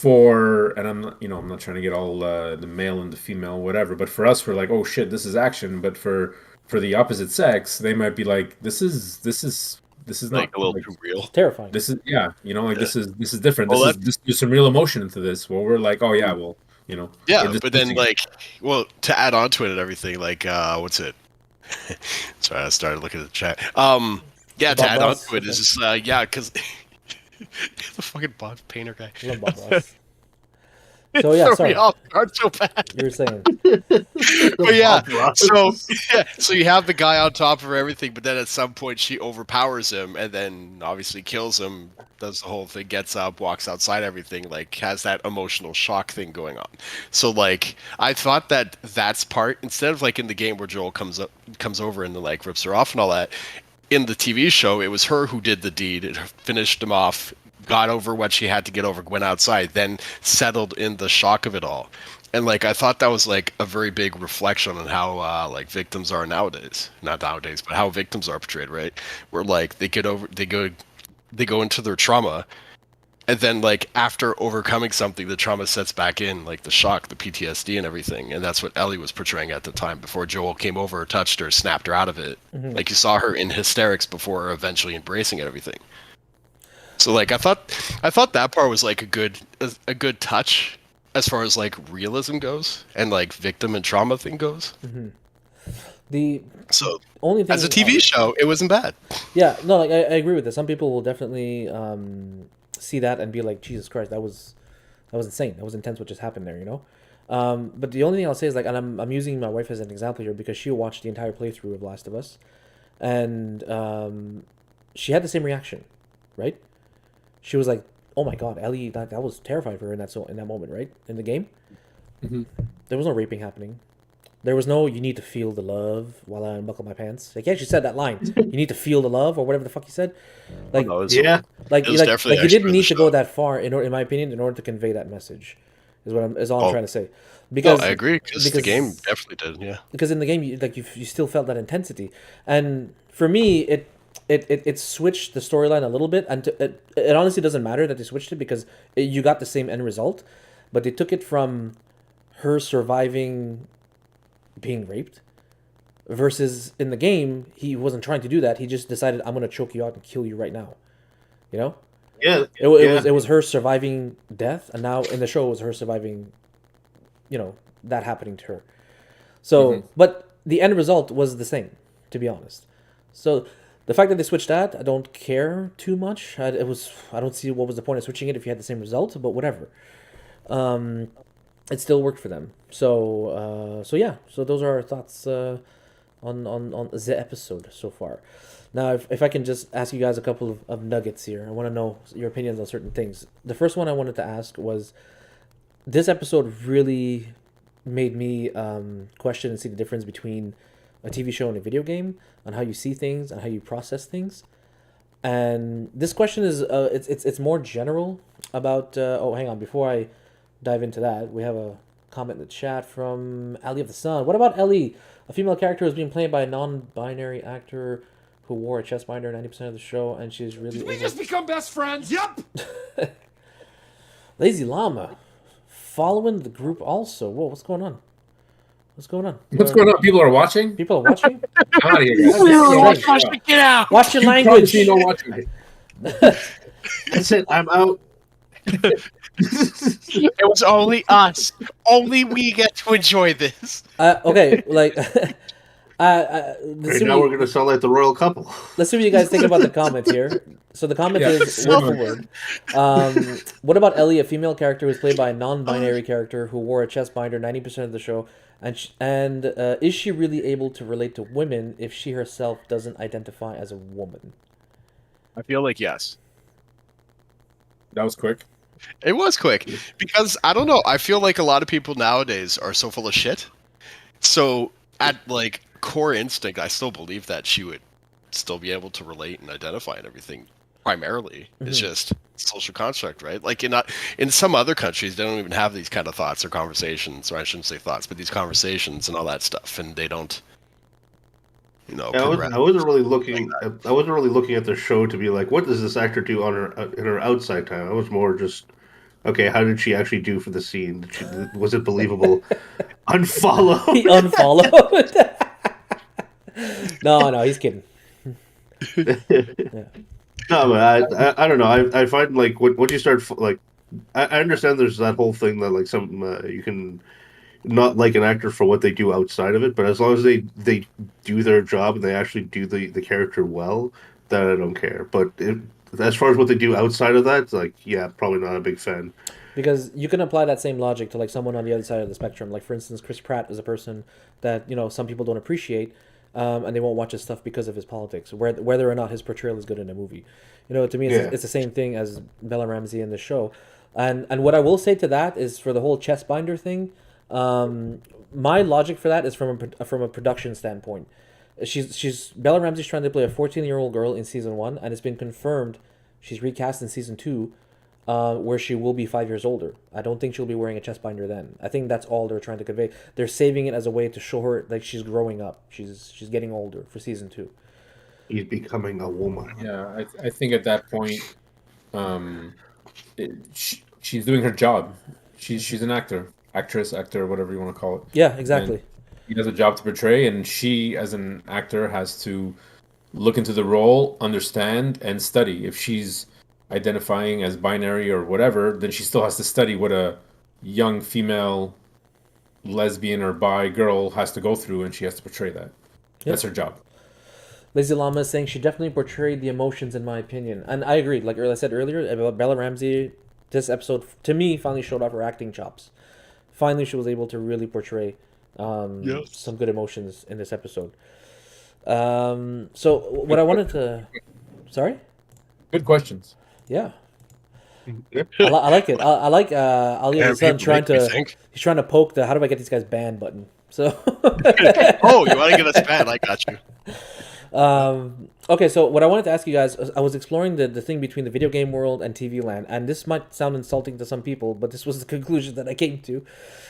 S2: And I'm not, I'm not trying to get all the male and the female, whatever. But for us, we're like, oh shit, this is action. But for the opposite sex, they might be like, this is
S4: Like
S2: not
S4: a little
S2: like,
S4: too real.
S3: Terrifying.
S2: this is this is different.
S4: Well,
S2: There's some real emotion into this. Well, we're like, oh yeah, well,
S4: Yeah,
S2: we're
S4: but then
S2: dismissing it.
S4: like, well, to add on to it and everything, like, what's it? Sorry, I started looking at the chat. Yeah, to
S3: Bob
S4: add on
S3: Ross.
S4: to it is just yeah, because the fucking Bob Painter guy.
S3: Love Bob Ross. So yeah,
S4: Throw
S3: sorry.
S4: me off guard so bad.
S3: You were saying.
S4: But yeah,
S1: Bob Ross.
S4: so you have the guy on top of everything, but then at some point she overpowers him, and then obviously kills him. Does the whole thing, gets up, walks outside, everything, like has that emotional shock thing going on. So like, I thought that's part, instead of like in the game where Joel comes over and like rips her off and all that. In the TV show, it was her who did the deed. It finished him off, got over what she had to get over, went outside, then settled in the shock of it all. And like, I thought that was like a very big reflection on how like victims are nowadays. Not nowadays, but how victims are portrayed, right? Where like they go into their trauma, and then like after overcoming something, the trauma sets back in, like the shock, the PTSD and everything. And that's what Ellie was portraying at the time before Joel came over, touched her, snapped her out of it. Like, you saw her in hysterics before eventually embracing it, everything. So like, I thought that part was like a good touch as far as like realism goes and like victim and trauma thing goes.
S3: The
S4: So
S3: only thing
S4: as a TV show, it wasn't bad.
S3: Yeah, no, like I agree with this. Some people will definitely see that and be like, Jesus Christ, that was insane. That was intense what just happened there, But the only thing I'll say is, like, and I'm using my wife as an example here because she watched the entire playthrough of Last of Us, and she had the same reaction, right? She was like, oh my god, Ellie, that was terrifying for her in that moment, right? In the game, there was no raping happening. There was no, you need to feel the love while I unbuckle my pants. Like, he actually said that line. You need to feel the love, or whatever the fuck he said. Like,
S4: No,
S1: Yeah.
S3: like,
S4: it was definitely
S3: you
S4: actually
S3: didn't
S4: for the
S3: need to go
S4: show.
S3: that far in my opinion, in order to convey that message. Is all I'm
S4: Oh.
S3: trying to say.
S4: No,
S3: Because
S4: I agree because the game definitely did. Yeah.
S3: because in the game you still felt that intensity, and for me it switched the storyline a little bit, and it honestly doesn't matter that they switched it because you got the same end result, but they took it from her surviving being raped versus in the game he wasn't trying to do that. He just decided, I'm gonna choke you out and kill you right now, you know.
S1: Yeah.
S3: It was her surviving death, and now in the show it was her surviving, that happening to her. So, but the end result was the same, to be honest. So, the fact that they switched that, I don't care too much. I don't see what was the point of switching it if you had the same result, but whatever. It still worked for them. So yeah. So those are our thoughts on the episode so far. Now, if I can just ask you guys a couple of nuggets here, I want to know your opinions on certain things. The first one I wanted to ask was, this episode really made me question and see the difference between a TV show and a video game, on how you see things and how you process things. And this question is it's more general about oh, hang on, before I dive into that, we have a comment in the chat from Ellie of the Sun. What about Ellie, a female character who's being played by a non-binary actor who wore a chest binder 90% of the show, and she's really
S5: We just become best friends. Yep.
S3: Lazy Llama following the group also. Whoa, what's going on? What's going on?
S2: What's going on? People are watching?
S3: People are watching?
S2: I'm out of here, guys.
S4: Get out!
S3: Watch your
S2: You
S3: language.
S2: promised me no watching.
S1: That's it. I'm out.
S4: It was only us. Only we get to enjoy this.
S3: Okay, like,
S1: Right now we're gonna sound like the royal couple.
S3: let's see what you guys think about the comment here. So the comment
S2: Yeah.
S3: is word for word. What about Ellie, a female character who is played by a non-binary character who wore a chest binder 90% of the show, and is she really able to relate to women if she herself doesn't identify as a woman?
S4: I feel like yes.
S2: That was quick.
S4: It was quick because I don't know. I feel like a lot of people nowadays are so full of shit. So at like core instinct, I still believe that she would still be able to relate and identify and everything. Primarily, it's just social construct, right? Like in some other countries, they don't even have these kind of thoughts or conversations, or I shouldn't say thoughts, but these conversations and all that stuff, and they don't.
S1: I wasn't really looking. I wasn't really looking at the show to be like, what does this actor do on her in her outside time? I was more just, okay, how did she actually do for the scene? Was it believable? Unfollow.
S3: He unfollowed. No, he's kidding. Yeah.
S1: No, but I don't know. I find like when you start like, I understand there's that whole thing that like some you can not like an actor for what they do outside of it, but as long as they do their job and they actually do the character well, then I don't care. But as far as what they do outside of that, like, yeah, probably not a big fan.
S3: Because you can apply that same logic to like someone on the other side of the spectrum. Like, for instance, Chris Pratt is a person that some people don't appreciate, and they won't watch his stuff because of his politics, whether or not his portrayal is good in a movie. To me, it's the same thing as Bella Ramsey in the show. And what I will say to that is, for the whole chest binder thing, my logic for that is from a production standpoint. Bella Ramsey's trying to play a 14-year-old girl in season 1, and it's been confirmed she's recast in season 2, where she will be 5 years older. I don't think she'll be wearing a chest binder then. I think that's all they're trying to convey. They're saving it as a way to show her like she's growing up. She's getting older for season 2.
S1: He's becoming a woman.
S2: Yeah, I think at that point, she's doing her job. She's an actor, whatever you want to call it.
S3: Yeah, exactly.
S2: And he has a job to portray, and she, as an actor, has to look into the role, understand, and study. If she's identifying as binary or whatever, then she still has to study what a young female lesbian or bi girl has to go through, and she has to portray that. That's her job.
S3: Lazy Llama is saying she definitely portrayed the emotions, in my opinion. And I agree. Like I said earlier, about Bella Ramsey, this episode, to me, finally showed off her acting chops. Finally, she was able to really portray some good emotions in this episode. So what I wanted to... Sorry?
S2: Good questions.
S3: Yeah. I like it. I like Ali
S4: Yeah,
S3: the Sun
S4: people
S3: trying
S4: make me
S3: to
S4: think.
S3: he's trying to poke the how do I get these guys banned button. So
S4: Oh, you want to get us banned? I got you.
S3: okay, so what I wanted to ask you guys, I was exploring the thing between the video game world and TV land, and this might sound insulting to some people, but this was the conclusion that I came to.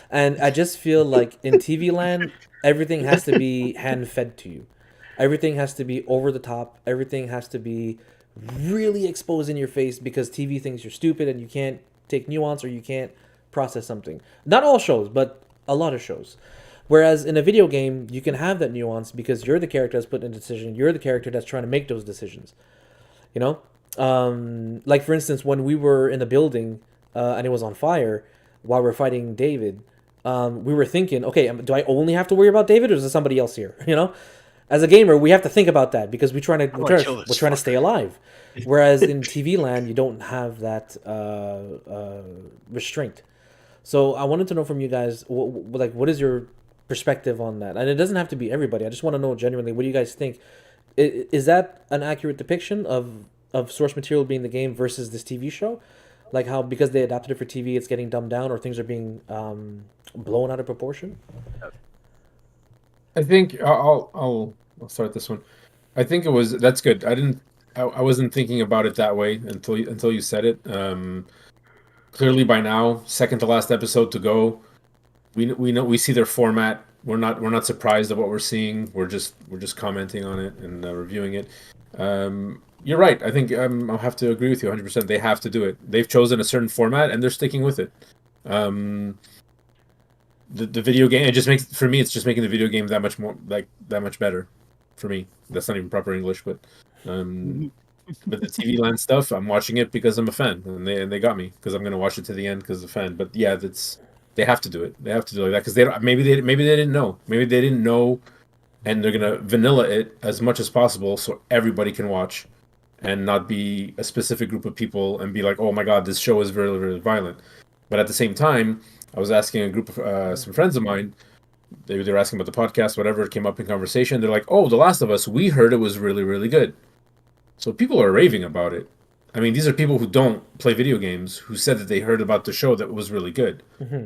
S3: And I just feel like in TV land, everything has to be hand fed to you. Everything has to be over the top. Everything has to be really exposed in your face because TV thinks you're stupid and you can't take nuance or you can't process something. Not all shows, but a lot of shows. Whereas in a video game, you can have that nuance because you're the character that's put in a decision. You're the character that's trying to make those decisions. You know, like for instance, when we were in the building and it was on fire while we're fighting David, we were thinking, okay, do I only have to worry about David, or is there somebody else here? You know, as a gamer, we have to think about that because we're trying to stay alive. Whereas in TV land, you don't have that restraint. So I wanted to know from you guys, what is your perspective on that? And it doesn't have to be everybody. I just want to know genuinely, what do you guys think? Is that an accurate depiction of source material being the game versus this TV show? Like how because they adapted it for TV, it's getting dumbed down, or things are being blown out of proportion?
S2: I think I'll start this one. I think that's good. I wasn't thinking about it that way until you said it. Clearly by now, second to last episode to go, we know we see their format. We're not surprised at what we're seeing. We're just commenting on it and reviewing it. You're right. I think I'll have to agree with you 100%. They have to do it. They've chosen a certain format and they're sticking with it. The video game, it just makes, for me, it's just making the video game that much more, like that much better for me. That's not even proper English, but but the TV land stuff, I'm watching it because I'm a fan, and they got me because I'm gonna watch it to the end because I'm a fan. But yeah, they have to do it. They have to do it like that because they don't, maybe they didn't know. Maybe they didn't know, and they're gonna vanilla it as much as possible so everybody can watch, and not be a specific group of people and be like, oh my god, this show is very, very violent. But at the same time, I was asking a group of some friends of mine. They were asking about the podcast, whatever came up in conversation. They're like, "Oh, The Last of Us. We heard it was really, really good." So people are raving about it. I mean, these are people who don't play video games who said that they heard about the show that was really good.
S3: Mm-hmm.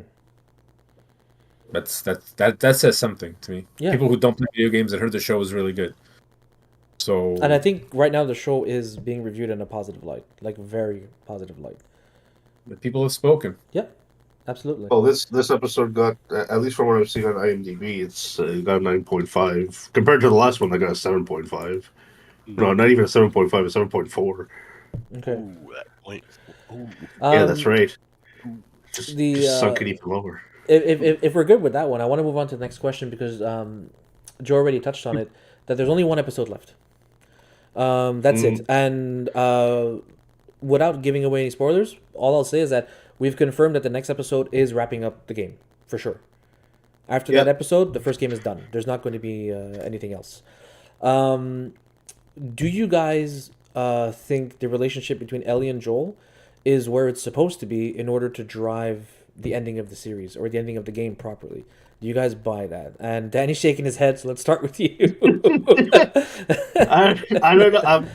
S2: That says something to me.
S3: Yeah.
S2: People who don't play video games that heard the show was really good. So,
S3: And I think right now the show is being reviewed in a positive light, like very positive light.
S2: the people have spoken.
S3: Yeah, absolutely.
S1: Well, this episode got, at least from what I've seen on IMDb, it got a 9.5 compared to the last one that got a 7.5. No, not even a 7.5, a 7.4.
S3: Okay.
S4: Ooh, that point. Ooh.
S1: Yeah, that's right.
S3: the,
S1: Just sunk it even lower.
S3: If we're good with that one, I want to move on to the next question because Joe already touched on it. That there's only one episode left. That's it. And without giving away any spoilers, all I'll say is that we've confirmed that the next episode is wrapping up the game for sure. After that episode, the first game is done. There's not going to be anything else. Do you guys think the relationship between Ellie and Joel is where it's supposed to be in order to drive the ending of the series or the ending of the game properly? Do you guys buy that? And Danny's shaking his head, so let's start with you.
S1: I don't know.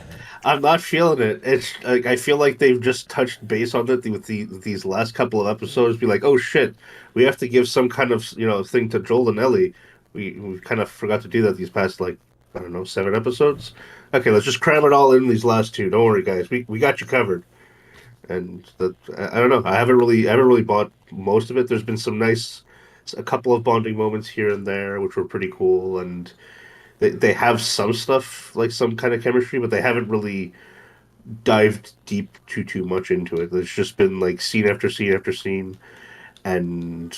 S1: I'm not feeling it. It's like I feel like they've just touched base on it with these last couple of episodes. Be like, oh shit, we have to give some kind of thing to Joel and Ellie. We kind of forgot to do that these past like I don't know 7 episodes. Okay, let's just cram it all in these last 2. Don't worry, guys. We got you covered. And I don't know. I haven't really bought most of it. There's been a couple of bonding moments here and there, which were pretty cool, and they have some stuff like some kind of chemistry, but they haven't really dived deep too much into it. There's just been like scene after scene after scene, and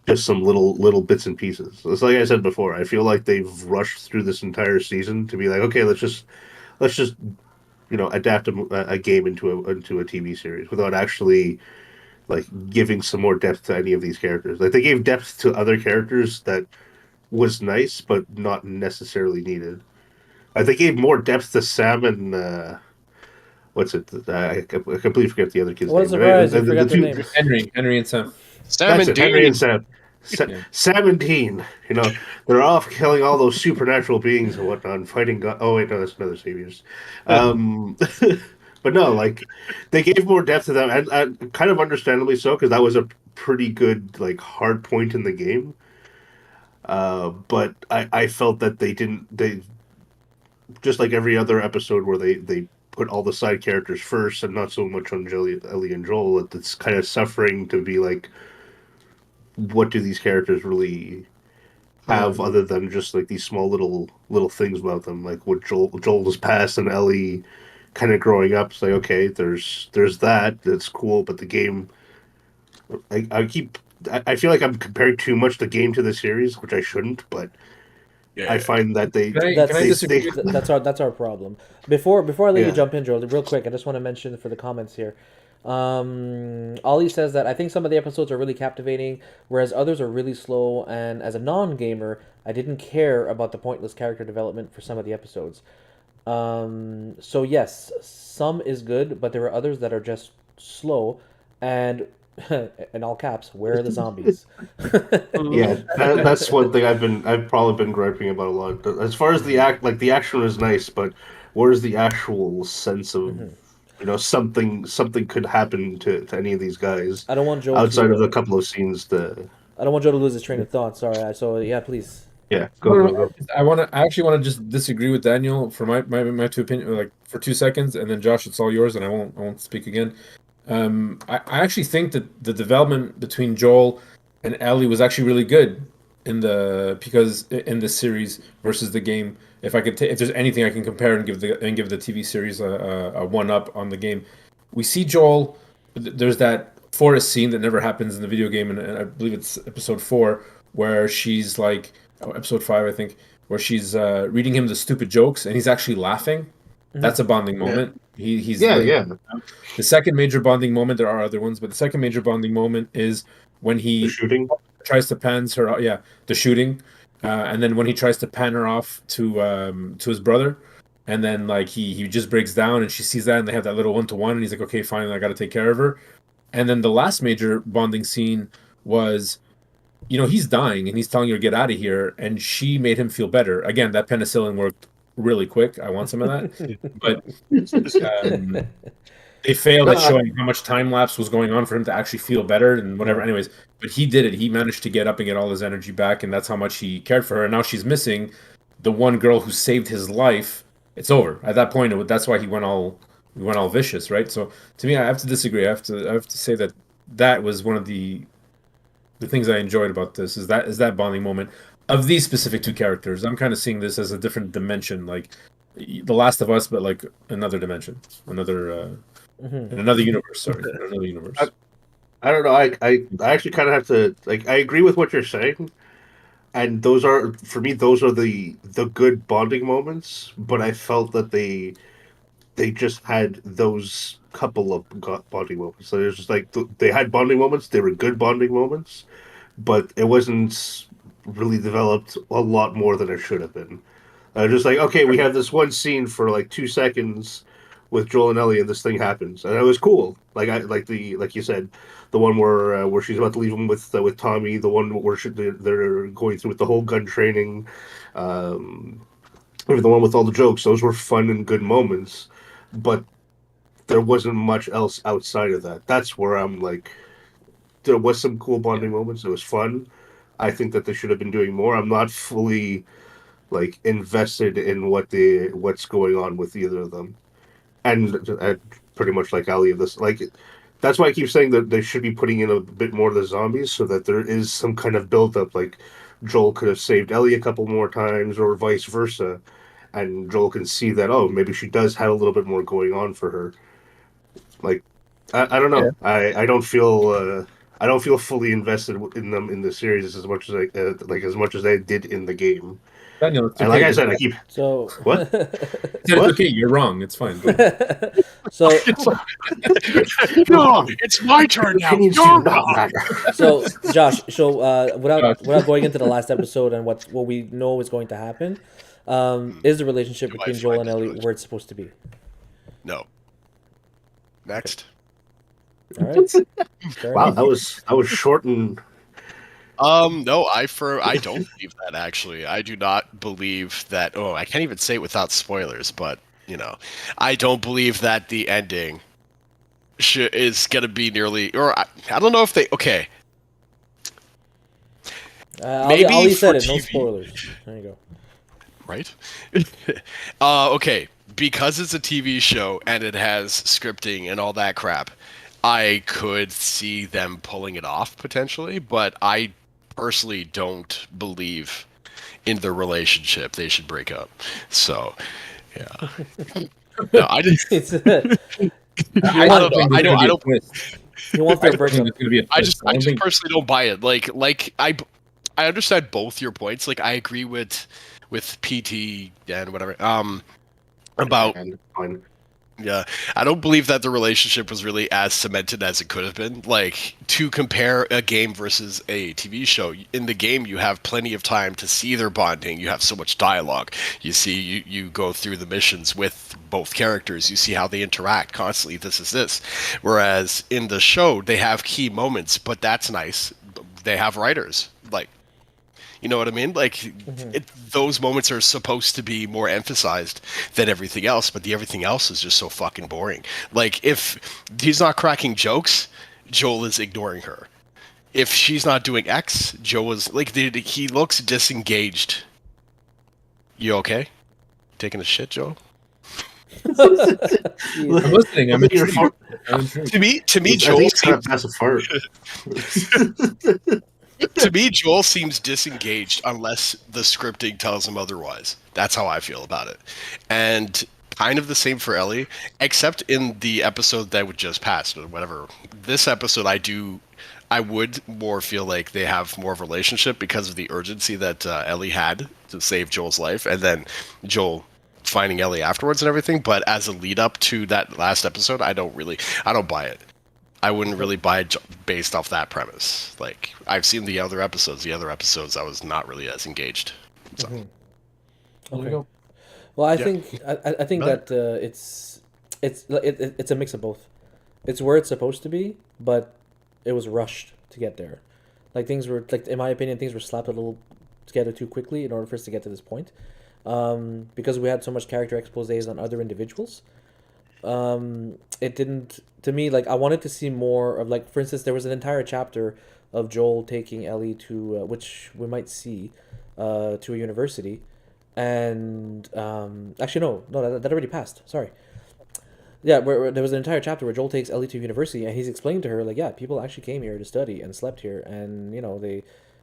S1: just some little bits and pieces. It's like I said before. I feel like they've rushed through this entire season to be like, okay, let's just adapt a game into a TV series without actually like giving some more depth to any of these characters. Like they gave depth to other characters that was nice, but not necessarily needed. They gave more depth to Sam and what's it? I completely forget the other kid's
S3: What a
S1: name.
S3: surprise! You forgot their names.
S2: Henry and Sam.
S4: Sam
S1: That's
S4: and
S1: it, Henry
S4: Dean.
S1: and Sam. Sam and Dean. They're off killing all those supernatural beings and whatnot, and fighting. Oh wait, no, that's another saviors. But no, like they gave more depth to them, and kind of understandably so, because that was a pretty good like hard point in the game. But I felt that they just like every other episode where they put all the side characters first and not so much on Ellie and Joel. It's kind of suffering to be like, what do these characters really
S2: Yeah.
S1: have other than just like these small little things about them, like what Joel's past and Ellie kind of growing up. It's like, okay, there's that's cool, but the game, I keep I feel like I'm comparing too much the game to the series, which I shouldn't, but I
S4: Yeah.
S1: find that
S2: Can I disagree with that?
S3: That's our problem. Before I let you
S1: yeah.
S3: jump in, Joel, real quick, I just want to mention for the comments here. Ollie says that I think some of the episodes are really captivating, whereas others are really slow. And as a non-gamer, I didn't care about the pointless character development for some of the episodes. So yes, some is good, but there are others that are just slow. And in all caps, where are the zombies?
S1: Yeah, that's one thing I've probably been griping about a lot. As far as the the action was nice, but where's the actual sense of, something could happen to any of these guys
S3: I don't want Joe
S1: outside of
S3: to.
S1: the couple of scenes to
S3: I don't want Joe to lose his train of thought. Sorry. So yeah, please.
S1: yeah,
S2: No,
S1: go
S2: no,
S1: go
S2: no,
S1: go.
S2: I actually want to just disagree with Daniel for my two opinion, like for 2 seconds, and then Josh, it's all yours, and I won't speak again. I actually think that the development between Joel and Ellie was actually really good because in the series versus the game. If there's anything I can compare and give the TV series a one up on the game, we see Joel. There's that forest scene that never happens in the video game, and I believe it's episode 4 where she's like, episode 5, I think, where she's reading him the stupid jokes and he's actually laughing. That's a bonding
S1: Yeah,
S2: moment. He's
S1: yeah,
S2: letting
S1: yeah.
S2: the second major bonding moment. There are other ones, but the second major bonding moment is when
S1: The
S2: he
S1: shooting.
S2: tries to pans her. Yeah, the shooting, and then when he tries to pan her off to his brother, and then like he just breaks down and she sees that and they have that little 1-to-1 and he's like, okay, fine, I got to take care of her. And then the last major bonding scene was, he's dying and he's telling her to get out of here, and she made him feel better. Again, that penicillin worked really quick. I want some of that, but um, they failed
S1: No,
S2: at showing how much time lapse was going on for him to actually feel better and whatever. Anyways, but he did it. He managed to get up and get all his energy back, and that's how much he cared for her. And now she's missing the one girl who saved his life. It's over at that point. That's why he went all vicious, right? So to me, I have to disagree. I have to say that was one of the things I enjoyed about this is that bonding moment of these specific two characters. I'm kind of seeing this as a different dimension, like The Last of Us, but like another dimension, in another universe. Sorry, in another universe.
S1: I don't know. I actually kind of have to like. I agree with what you're saying, and those are for me. Those are the good bonding moments. But I felt that they just had those couple of bonding moments. So it's just like they had bonding moments. They were good bonding moments, but it wasn't really developed a lot more than it should have been. Just like, okay, we have this one scene for like 2 seconds with Joel and Ellie, and this thing happens, and it was cool. Like you said, the one where she's about to leave him with Tommy, the one where they're going through with the whole gun training, um, or the one with all the jokes. Those were fun and good moments, but there wasn't much else outside of that. That's where I'm like, there was some cool bonding moments. It was fun. I think that they should have been doing more. I'm not fully like invested in what's going on with either of them, and pretty much like Ali of this, like that's why I keep saying that they should be putting in a bit more of the zombies so that there is some kind of build up. Like Joel could have saved Ellie a couple more times, or vice versa, and Joel can see that, oh, maybe she does have a little bit more going on for her. Like I don't
S2: Yeah,
S1: know. I don't feel fully invested in them in the series as much as as much as I did in the game.
S2: Daniel, it's
S1: And like
S2: okay.
S1: I said, I keep
S3: So,
S1: what?
S2: It's
S1: What?
S2: okay. You're wrong. It's fine. Go ahead.
S3: so,
S4: No, it's my turn now.
S1: Opinions
S4: You're
S1: do not
S4: wrong.
S1: matter.
S3: so Josh. So,
S2: Josh.
S3: without going into the last episode and what we know is going to happen, is the relationship
S4: Do I
S3: between Joel
S4: find
S3: and
S4: this
S3: Ellie
S4: really-
S3: where it's supposed to be?
S4: No. Next.
S3: All right. Fair
S1: Wow,
S3: enough.
S1: that was short and
S4: No, I don't believe that actually. I do not believe that. Oh, I can't even say it without spoilers, but I don't believe that the ending is going to be nearly, or I don't know if they, okay,
S3: Ali,
S4: maybe
S3: Ali
S4: for
S3: said it. No
S4: TV,
S3: spoilers. There you go.
S4: right? Okay, because it's a TV show and it has scripting and all that crap, I could see them pulling it off potentially, but I personally don't believe in the relationship. They should break up. So, yeah. No, I didn't.
S3: It's
S2: I
S4: I
S2: don't
S4: don't know.
S2: think
S4: I
S2: there's
S4: don't.
S2: gonna
S4: I
S2: be a
S4: don't.
S2: twist.
S3: he wants
S2: I
S3: their
S2: don't think
S3: breakup.
S2: there's gonna be a twist.
S4: I
S2: don't
S4: just
S2: think
S4: personally don't buy it. Like I understand both your points. Like I agree with PT and whatever. About
S1: And fine.
S4: yeah, I don't believe that the relationship was really as cemented as it could have been. Like, to compare a game versus a TV show, in the game you have plenty of time to see their bonding. You have so much dialogue. You see, you go through the missions with both characters. You see how they interact constantly. This is this. Whereas in the show, they have key moments, but that's nice. They have writers. Like, you know what I mean? Like, those moments are supposed to be more emphasized than everything else, but the everything else is just so fucking boring. Like, if he's not cracking jokes, Joel is ignoring her. If she's not doing X, Joel is like, he looks disengaged. You okay? Taking a shit, Joe?
S2: I'm listening. I'm
S1: I think you're
S2: intrigued.
S1: far-
S2: I'm intrigued.
S4: To me,
S1: I
S4: Joel
S1: think it's kind
S4: seems
S1: of passive fart.
S4: to me, Joel seems disengaged unless the scripting tells him otherwise. That's how I feel about it. And kind of the same for Ellie, except in the episode that would just passed or whatever. This episode, I would more feel like they have more of a relationship because of the urgency that Ellie had to save Joel's life, and then Joel finding Ellie afterwards and everything. But as a lead up to that last episode, I don't buy it. I wouldn't really buy it based off that premise. Like, I've seen the other episodes. The other episodes, I was not really as engaged. So.
S3: Okay. Well, I
S4: Yeah.
S3: think I think
S4: Right.
S3: that it's a mix of both. It's where it's supposed to be, but it was rushed to get there. Like things were like, in my opinion, things were slapped a little together too quickly in order for us to get to this point. Because we had so much character exposés on other individuals. It didn't, to me, like I wanted to see more of, like, for instance, there was an entire chapter of Joel taking Ellie to which we might see to a university, and actually no, that already passed, sorry. Yeah, where there was an entire chapter where Joel takes Ellie to university, and he's explaining to her, like, yeah, people actually came here to study and slept here, and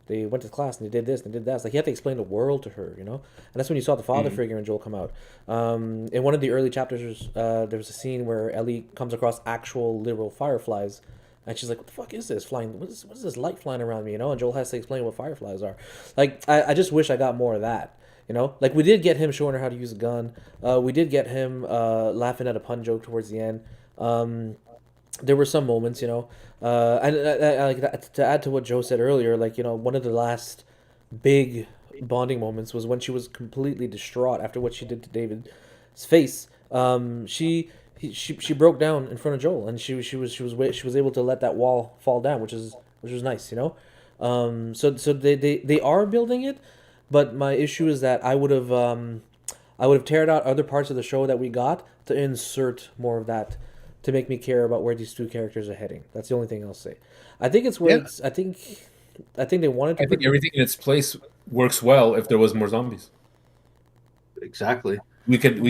S3: they went to class and they did this and did that. It's like, you have to explain the world to her, and that's when you saw the father figure in Joel come out. In one of the early chapters, there was a scene where Ellie comes across actual literal fireflies, and she's like, "What the fuck is this flying? What is this light flying around me?" And Joel has to explain what fireflies are. Like, I just wish I got more of that. Like, we did get him showing her how to use a gun. We did get him laughing at a pun joke towards the end. There were some moments, and I like that, to add to what Joe said earlier. Like, one of the last big bonding moments was when she was completely distraught after what she did to David's face. She broke down in front of Joel, and she was able to let that wall fall down, which was nice, So they are building it, but my issue is that I would have teared out other parts of the show that we got to insert more of that, to make me care about where these two characters are heading. That's the only thing I'll say. I think it's where I think they wanted to.
S2: I think everything in its place works well if there was more zombies.
S1: Exactly.
S2: We could be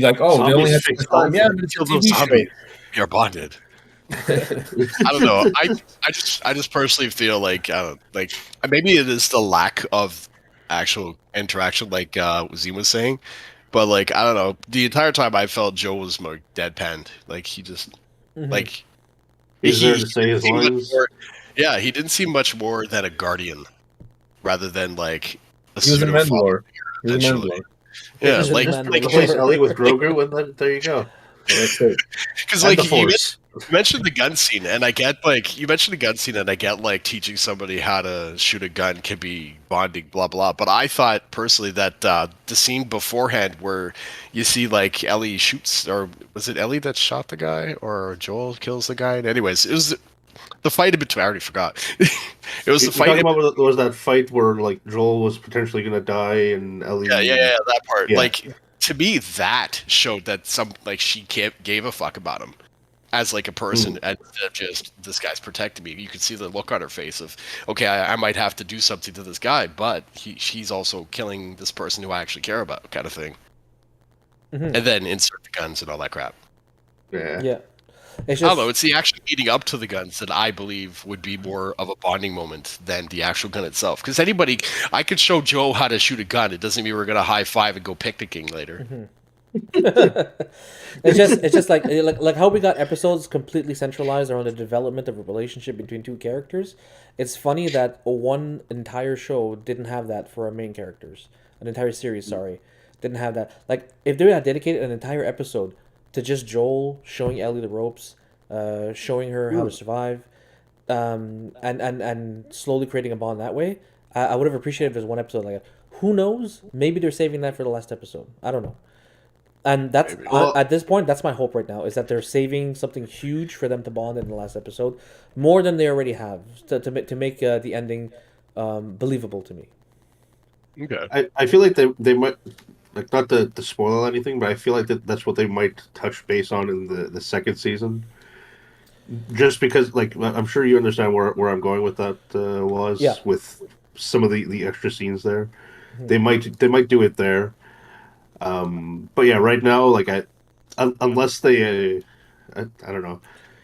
S2: like, oh, they
S1: Zombies
S2: only have
S1: fix
S2: this time. Yeah,
S1: everything.
S2: but it's a
S4: Kill those
S2: TV show.
S4: zombies. You're bonded. I don't know. I just personally feel like maybe it is the lack of actual interaction, like Zim was saying, but like I don't know. The entire time I felt Joe was more deadpan. Like he just like
S1: He's there to say his
S4: didn't seem much
S1: lines.
S4: more- yeah, he didn't seem much more than a guardian, rather than like a
S2: He was a
S4: pseudo
S2: Mandalore. He was a
S4: eventually.
S2: Mandalore.
S4: Yeah,
S3: He's a
S4: like
S3: Mandalore.
S1: Replace Ellie with Grogu, and then there you go.
S2: That's it.
S4: because
S1: And
S4: like
S1: the
S4: you
S1: Force.
S4: mentioned the gun scene, and I get like you mentioned the gun scene, and I get like teaching somebody how to shoot a gun can be bonding, blah blah. But I thought personally that the scene beforehand where you see like Ellie shoots, or was it Ellie that shot the guy, or Joel kills the guy? And anyways, it was the fight in between. I already forgot. It was
S1: You're
S4: the fight.
S1: talking about there was that fight where like Joel was potentially gonna die, and Ellie.
S4: Yeah, that part.
S1: Yeah.
S4: Like to me, that showed that she gave a fuck about him as like a person, and instead of just this guy's protecting me. You could see the look on her face of, okay, I might have to do something to this guy, but she's also killing this person who I actually care about, kind of thing. And then insert the guns and all that crap.
S3: Yeah. It's
S4: I don't
S3: just
S4: know. It's the action leading up to the guns that I believe would be more of a bonding moment than the actual gun itself. Because I could show Joe how to shoot a gun. It doesn't mean we're gonna high five and go picnicking later.
S3: it's just like how we got episodes completely centralized around the development of a relationship between two characters. It's funny that one entire show didn't have that for our main characters. An entire series, sorry, didn't have that. Like if they had dedicated an entire episode to just Joel showing Ellie the ropes, showing her how to survive, and slowly creating a bond that way, I would have appreciated if there's one episode like that. Who knows? Maybe they're saving that for the last episode. I don't know. And that's at this point, that's my hope right now, is that they're saving something huge for them to bond in the last episode, more than they already have, to make the ending believable to me.
S4: Okay.
S1: I feel like they might, like, not to spoil anything, but I feel like that's what they might touch base on in the second season. Just because, like, I'm sure you understand where I'm going with that,
S3: Yeah.
S1: with some of the extra scenes there. They might do it there. But yeah, right now, like, unless they, I don't know,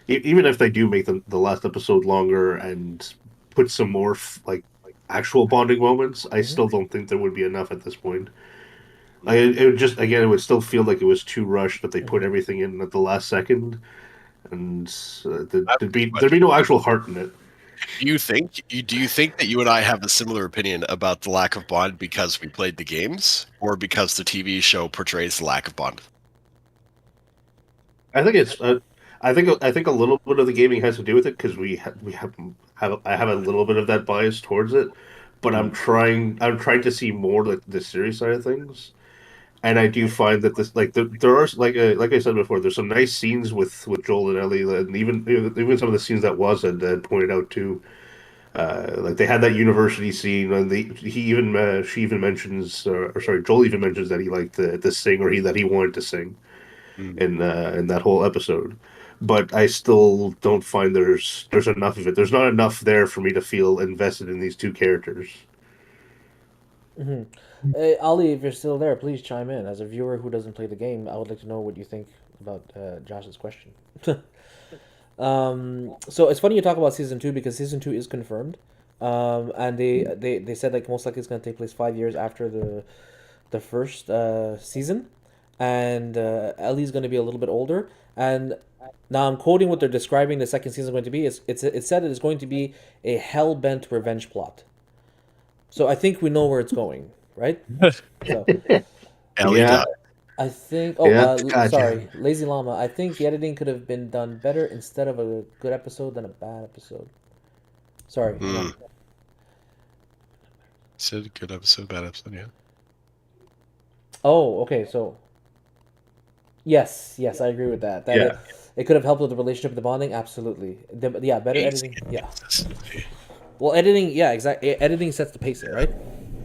S1: even if they do make the last episode longer and put some more like actual bonding moments, I still don't think there would be enough at this point. Like, it would just, again, it would still feel like it was too rushed that they put everything in at the last second, and there'd be no actual heart in it.
S4: Do you think that you and I have a similar opinion about the lack of bond because we played the games, or because the TV show portrays the lack of bond?
S1: I think it's. I think a little bit of the gaming has to do with it because I have a little bit of that bias towards it, but I'm trying to see more like the serious side of things, and I do find that this, like, there are, like I said before, there's some nice scenes with Joel and Ellie, and even some of the scenes that was had pointed out too. Like, they had that university scene, and she even mentions, or sorry, Joel even mentions that he liked to sing, or that he wanted to sing in that whole episode. But I still don't find there's enough of it. There's not enough there for me to feel invested in these two characters.
S3: Hey, Ali, if you're still there, please chime in. As a viewer who doesn't play the game, I would like to know what you think about Josh's question. So it's funny you talk about season 2, because season 2 is confirmed, and they said, like, most likely it's going to take place 5 years after the first season, and Ellie's going to be a little bit older. And now I'm quoting what they're describing the second season is going to be. It said it is going to be a hell-bent revenge plot. So I think we know where it's going, right? So
S4: Ellie
S1: Yeah.
S4: died.
S3: I think.
S1: Yeah,
S3: Sorry, Lazy Llama. I think the editing could have been done better instead of a good episode than a bad episode. Sorry.
S4: Said good episode, bad episode, yeah.
S3: Oh, okay. So yes, I agree with that. That
S1: Yeah.
S3: it could have helped with the relationship, the bonding. Absolutely. Yeah, better editing. Yeah. Well, editing. Yeah, exactly. Editing sets the pacing, right?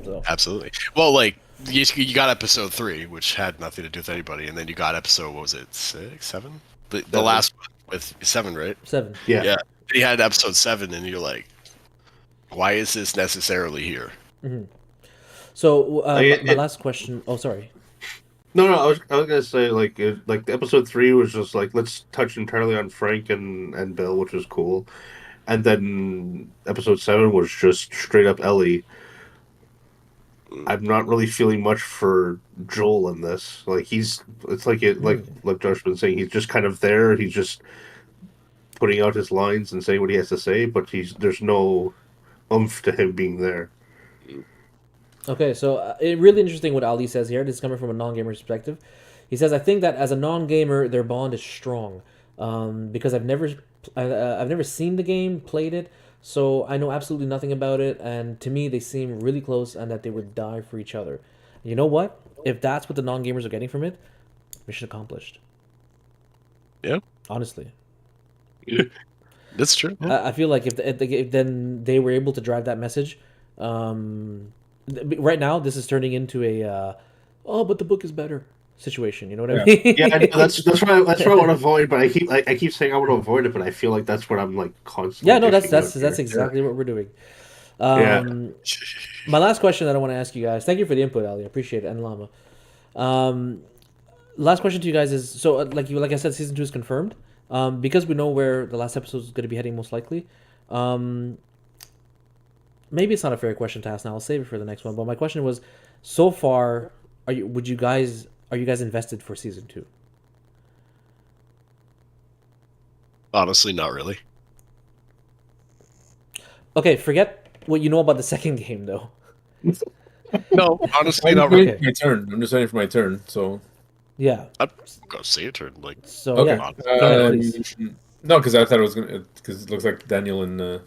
S3: So.
S4: Absolutely. Well, like, you got episode 3, which had nothing to do with anybody, and then you got episode, what was it, 6, 7? The last one with 7, right?
S3: 7.
S1: Yeah.
S4: Yeah. And you had episode 7, and you're like, why is this necessarily here?
S3: So my last question. Oh, sorry.
S1: No, I was gonna say, like, like, episode 3 was just like, let's touch entirely on Frank and Bill, which was cool, and then episode 7 was just straight up Ellie. I'm not really feeling much for Joel in this. Like, it's like Josh's been saying, he's just kind of there. He's just putting out his lines and saying what he has to say, but there's no oomph to him being there.
S3: Okay, so it really interesting what Ali says here. This is coming from a non-gamer perspective. He says, "I think that as a non-gamer, their bond is strong, because I've never seen the game, played it, so I know absolutely nothing about it. And to me, they seem really close, and that they would die for each other. You know what? If that's what the non-gamers are getting from it, mission accomplished.
S4: Yeah.
S3: Honestly,
S4: That's true.
S3: I feel like if then they were able to drive that message." Right now, this is turning into a, oh, but the book is better. situation. You know what I mean?
S1: Yeah, I know, that's what I want to avoid. But I keep saying I want to avoid it, but I feel like that's what I'm like constantly.
S3: Yeah, no,
S1: dishing out
S3: that's
S1: here.
S3: exactly what we're doing.
S1: Yeah.
S3: My last question that I want to ask you guys. Thank you for the input, Ali. I appreciate it, and Llama. Last question to you guys is so like I said, season 2 is confirmed. Because we know where the last episode is going to be heading most likely. Maybe it's not a fair question to ask now. I'll save it for the next one. But my question was, so far, are you guys invested for season 2?
S4: Honestly, not really.
S3: Okay, forget what you know about the second game, though.
S4: No, honestly,
S2: I'm
S4: not
S2: just
S4: really.
S2: waiting for my turn. I'm just waiting for my turn. So
S3: Yeah.
S4: I'm gonna say a turn. Like,
S3: So
S2: okay.
S3: yeah, go ahead, please.
S2: No, because I thought it was gonna. Because it looks like Daniel and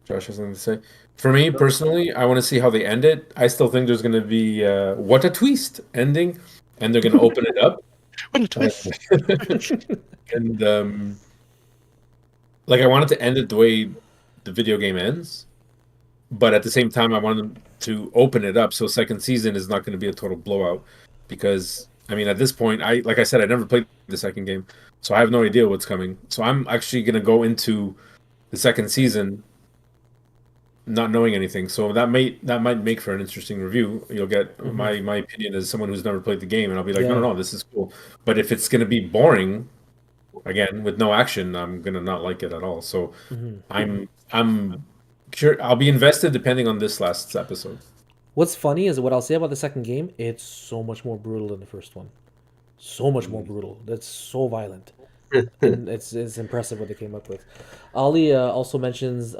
S2: Josh has something to say. For me personally, I want to see how they end it. I still think there's gonna be what a twist ending, and they're gonna open it up.
S4: what a twist!
S2: And like I wanted to end it the way the video game ends, but at the same time, I wanted to open it up so second season is not going to be a total blowout. Because I mean, at this point, like I said, I never played the second game, so I have no idea what's coming. So I'm actually going to go into the second season not knowing anything. So that might make for an interesting review. You'll get my opinion as someone who's never played the game, and I'll be like, no, this is cool. But if it's going to be boring, again with no action, I'm gonna not like it at all. So I'm sure I'll be invested depending on this last episode.
S3: What's funny is what I'll say about the second game. It's so much more brutal than the first one. So much more brutal. That's so violent. And it's impressive what they came up with. Ali also mentions.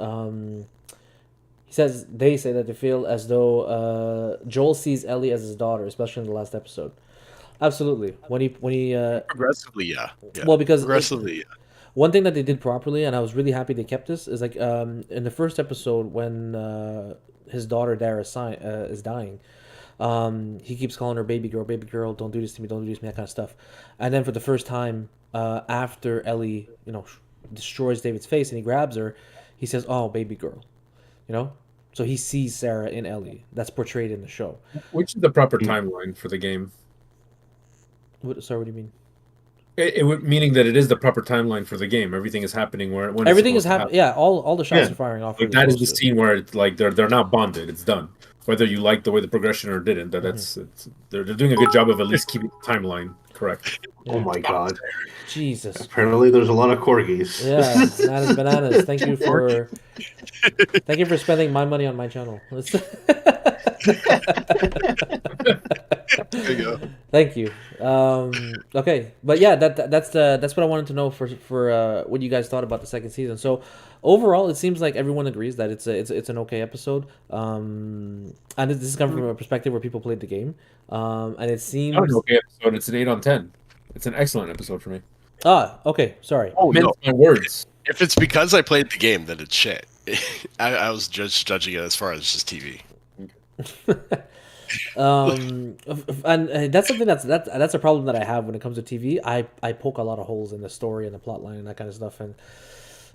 S3: They say that they feel as though Joel sees Ellie as his daughter, especially in the last episode. Absolutely. When he
S4: Progressively, yeah.
S3: well, because
S4: progressively, yeah.
S3: one thing that they did properly, and I was really happy they kept this, is like in the first episode when his daughter Dara is dying, he keeps calling her baby girl, don't do this to me, don't do this to me, that kind of stuff. And then for the first time, after Ellie, destroys David's face and he grabs her, he says, "Oh, baby girl," So he sees Sarah in Ellie. That's portrayed in the show.
S2: Which is the proper timeline for the game?
S3: Sorry, what do you mean?
S2: It would meaning that it is the proper timeline for the game. Everything is happening when
S3: everything is happening. Yeah, all the shots are firing off.
S2: Like that is the scene where it's like they're not bonded. It's done. Whether you like the way the progression or didn't, they're doing a good job of at least keeping the timeline correct.
S1: Oh my god.
S3: Jesus.
S1: Apparently there's a lot of corgis.
S3: Yeah, bananas. Thank you for spending my money on my channel.
S4: There you go.
S3: Thank you. Okay, but yeah, that's what I wanted to know for what you guys thought about the second season. So overall, it seems like everyone agrees that it's an okay episode. And this is coming from a perspective where people played the game. And it seems
S2: Not an okay episode. It's an 8 on 10. It's an excellent episode for me.
S3: Okay, sorry.
S4: Oh no,
S2: my words.
S4: If it's because I played the game, then it's shit. I was just judging it as far as just TV.
S3: And that's something that's a problem that I have when it comes to TV. I poke a lot of holes in the story and the plot line and that kind of stuff,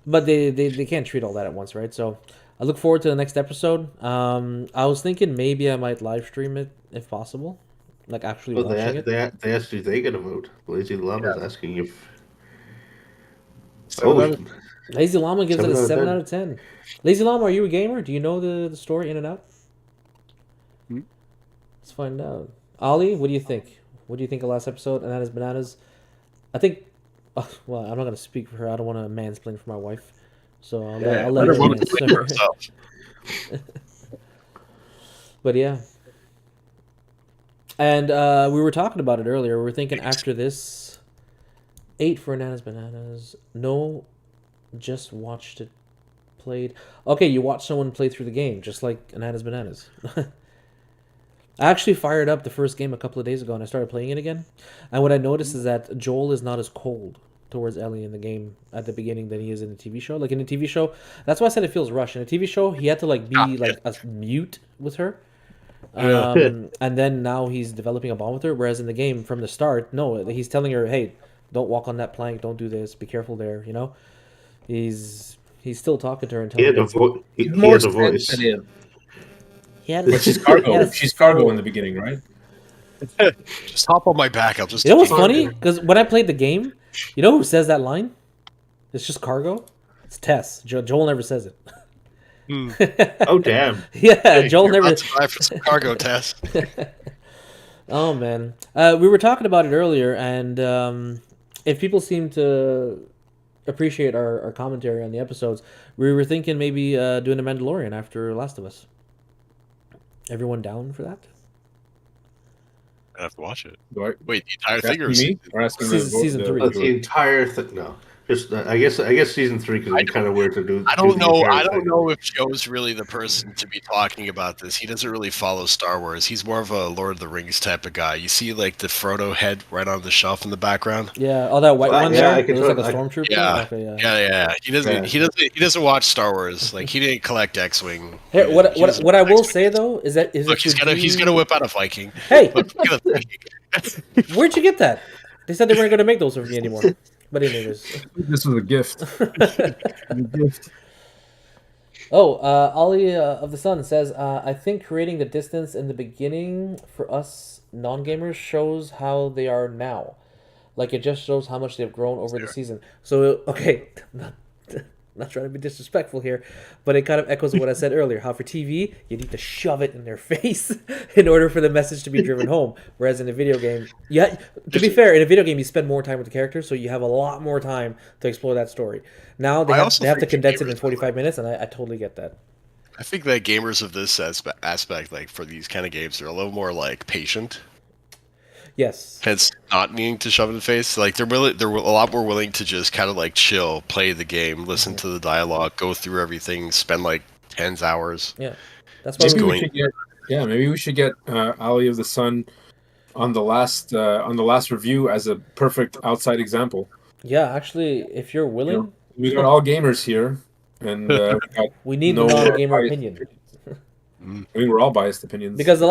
S3: but they can't treat all that at once, right? So I look forward to the next episode. I was thinking maybe I might live stream it if possible, like actually watching it.
S1: They asked if they get a vote. Lazy Llama's asking if.
S3: Lazy Llama gives it a 7 out of
S1: 10.
S3: 10. Lazy Llama, are you a gamer? Do you know the story in and out? Let's find out. Ali, what do you think? What do you think of last episode? And that is bananas. I think. Well, I'm not gonna speak for her. I don't want to mansplain for my wife, so I'll let her answer. But yeah. And we were talking about it earlier. We were thinking after this, 8 for Nana's Bananas. No, just watched it played. Okay, you watched someone play through the game, just like Nana's Bananas. I actually fired up the first game a couple of days ago, and I started playing it again. And what I noticed is that Joel is not as cold towards Ellie in the game at the beginning than he is in the TV show. Like in the TV show, that's why I said it feels rushed. In the TV show, he had to be like a mute with her. And then now he's developing a bond with her. Whereas in the game, from the start, no, he's telling her, "Hey, don't walk on that plank. Don't do this. Be careful there." He's still talking to her and telling her.
S1: He has a voice.
S2: But she's cargo. She's cargo in the beginning, right?
S4: Just hop on my back. I'll just.
S3: You know what's funny? Because when I played the game, you know who says that line? It's just Cargo. It's Tess. Joel never says it.
S1: Oh damn!
S3: Yeah,
S4: Hey,
S3: Joel
S4: you're
S3: never.
S4: about to buy for some cargo test.
S3: Oh man, we were talking about it earlier, and if people seem to appreciate our commentary on the episodes, we were thinking maybe doing a Mandalorian after Last of Us. Everyone down for that?
S4: I have to watch it.
S2: Do I,
S4: Wait, the entire
S2: asking
S4: thing or
S2: me or asking
S3: Season
S2: the
S3: 3.
S1: That's the entire thing. No, just I guess season 3 because it'd be kind of weird to do.
S4: I
S1: do
S4: don't
S1: the
S4: know.
S1: entire
S4: I don't
S1: thing.
S4: know if Joe's really the person to be talking about this. He doesn't really follow Star Wars. He's more of a Lord of the Rings type of guy. You see, like the Frodo head right on the shelf in the background.
S3: Yeah, oh that white one
S1: yeah,
S3: there.
S1: I
S3: It
S1: can
S3: looks like a
S1: totally-
S3: stormtrooper.
S4: Yeah.
S3: Okay, yeah.
S4: Yeah. He doesn't.
S1: Yeah.
S4: He doesn't watch Star Wars. Like he didn't collect X-wing.
S3: Here,
S4: He
S3: what
S4: doesn't
S3: what I will
S4: collect
S3: say
S4: X-Wing.
S3: though is that
S4: Look, he's gonna whip out a Viking.
S3: Hey,
S4: Look at the Viking.
S3: where'd you get that? They said they weren't going to make those for me anymore. But anyways.
S2: This was a gift. A gift.
S3: Oh, Ollie of the Sun says, I think creating the distance in the beginning for us non-gamers shows how they are now. Like, it just shows how much they've grown over the season. So, okay, not trying to be disrespectful here, but it kind of echoes what I said earlier, how for TV, you need to shove it in their face in order for the message to be driven home. Whereas in a video game, to be fair, in a video game, you spend more time with the characters, so you have a lot more time to explore that story. Now they have to
S4: think
S3: condense it in
S4: gamers
S3: 45 minutes, and I totally get that.
S4: I think that gamers of this aspect, like for these kind of games, they're a little more like patient.
S3: Yes.
S4: Hence, not needing to shove it in the face. Like they're a lot more willing to just kind of like chill, play the game, listen to the dialogue, go through everything, spend like tens hours.
S3: Yeah. That's why
S4: Just
S2: Maybe
S3: we
S2: we should get, maybe we should get Ali of the Sun on the last review as a perfect outside example.
S3: Yeah, actually, if you're willing,
S2: You know, we got all gamers here, and we got
S3: we need
S2: no
S3: the non-gamer
S2: biased
S3: opinion.
S2: I mean, we're all biased opinions.
S3: Because the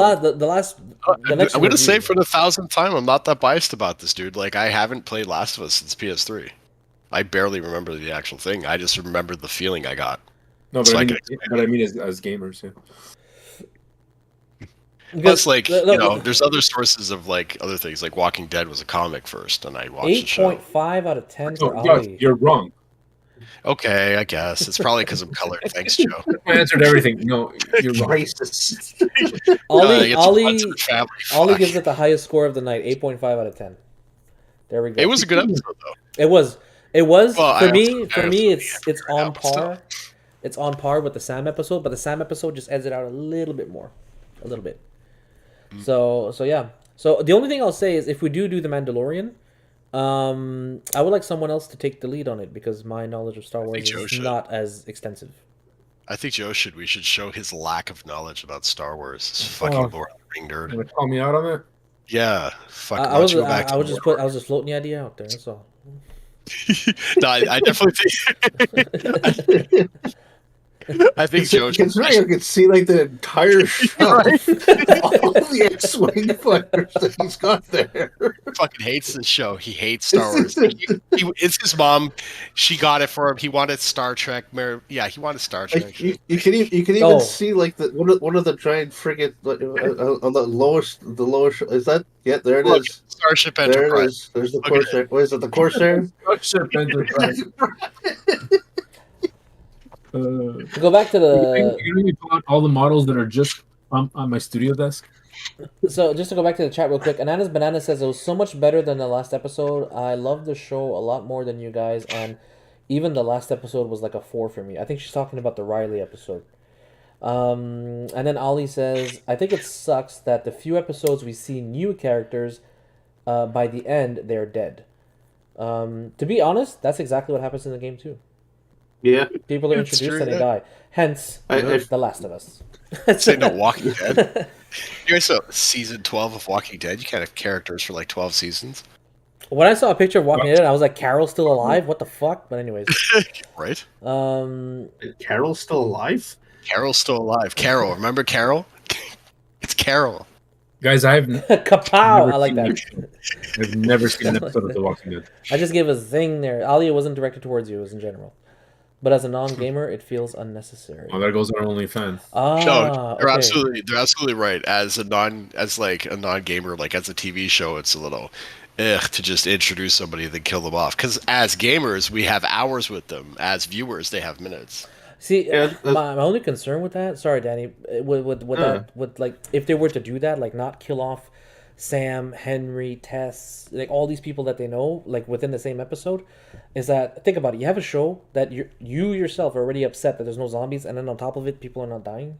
S3: next
S4: I'm gonna say
S3: review-
S4: for the 1,000th time, I'm not that biased about this, dude. Like I haven't played Last of Us since PS3. I barely remember the actual thing. I just remember the feeling I got.
S2: no, but
S4: so
S2: I
S4: I
S2: mean,
S4: can
S2: as gamers, yeah.
S4: Plus, like
S3: the-
S4: there's other sources of like other things. Like Walking Dead was a comic first, and I watched the show.
S3: 8.5 out of 10
S2: Oh,
S3: for
S2: Gus,
S3: Ali.
S2: you're wrong.
S4: Okay, I guess it's probably because I'm colored. Thanks, Joe.
S2: I answered everything. No, you're wrong.
S1: Racist.
S3: Ollie
S4: Family.
S3: Ollie
S4: Fuck.
S3: gives it the highest score of the night, 8.5 out of 10. There we go.
S4: It was a good episode, though.
S3: It was.
S4: Well,
S3: For
S4: I
S3: me,
S4: also
S3: it's on
S4: now, but still.
S3: par. It's on par with the Sam episode, but the Sam episode just edits it out a little bit more, a little bit. So yeah. So the only thing I'll say is if we do the Mandalorian, I would like someone else to take the lead on it because my knowledge of Star Wars
S4: Joe
S3: is
S4: should.
S3: not as extensive.
S4: I think we should show his lack of knowledge about Star Wars. This fucking
S2: Oh.
S4: Lord of the Ring
S2: You
S4: nerd.
S2: want to call me out on that?
S4: Yeah, fuck.
S3: I
S4: why
S3: was
S4: don't you go back to
S3: I was just floating the idea out there. That's all.
S4: No, I definitely think. I think Joe.
S1: Considering I could see like the entire show, all the X-wing fighters that he's got there.
S4: fucking hates this show. He hates Star Wars. It's his mom. She got it for him. He wanted Star Trek. Yeah, he wanted Star Trek.
S1: Like, you can even
S3: Oh.
S1: see like one of the giant frigate on the lowest is that there it
S4: Look,
S1: is.
S4: Starship
S1: There it
S4: Enterprise.
S1: is. There's the
S4: Look at
S1: Corsair. What is it? The Corsair?
S3: To go back to
S2: You can really pull out all the models that are just on my studio desk.
S3: So just to go back to the chat real quick, Anana's Banana says it was so much better than the last episode. I love the show a lot more than you guys, and even the last episode was like a 4 for me. I think she's talking about the Riley episode. And then Ollie says, I think it sucks that the few episodes we see new characters, by the end they're dead. To be honest, that's exactly what happens in the game too.
S1: Yeah.
S3: People are
S4: It's
S3: introduced
S4: true,
S3: and they
S4: yeah.
S3: die. Hence,
S1: I-
S3: The Last of Us.
S4: Say no, Walking Dead. You guys saw season 12 of Walking Dead. You can't have characters for like 12 seasons,
S3: When I saw a picture of Walking Dead, I was like, Carol's still alive? What the fuck? But anyways.
S4: right?
S1: Carol's still alive?
S4: Carol's still alive. Carol, remember Carol? It's Carol.
S2: Guys, I've
S3: Kapow! I like
S2: seen
S3: that.
S2: I've never seen an episode of The Walking Dead.
S3: I just gave a zing there. Ali, it wasn't directed towards you, it was in general. but as a non-gamer, it feels unnecessary.
S2: Oh, there goes our OnlyFans.
S4: No,
S3: Okay.
S4: they're absolutely right. As like a non gamer, like as a TV show, it's a little ugh to just introduce somebody and then kill them off. Because as gamers, we have hours with them. As viewers, they have minutes.
S3: See,
S1: Yeah,
S3: my only concern with that, sorry, Danny, with
S1: uh,
S3: that, with like, if they were to do that, like, not kill off Sam, Henry, Tess, like all these people that they know, like within the same episode, is that think about it. You have a show that you yourself are already upset that there's no zombies, and then on top of it, people are not dying.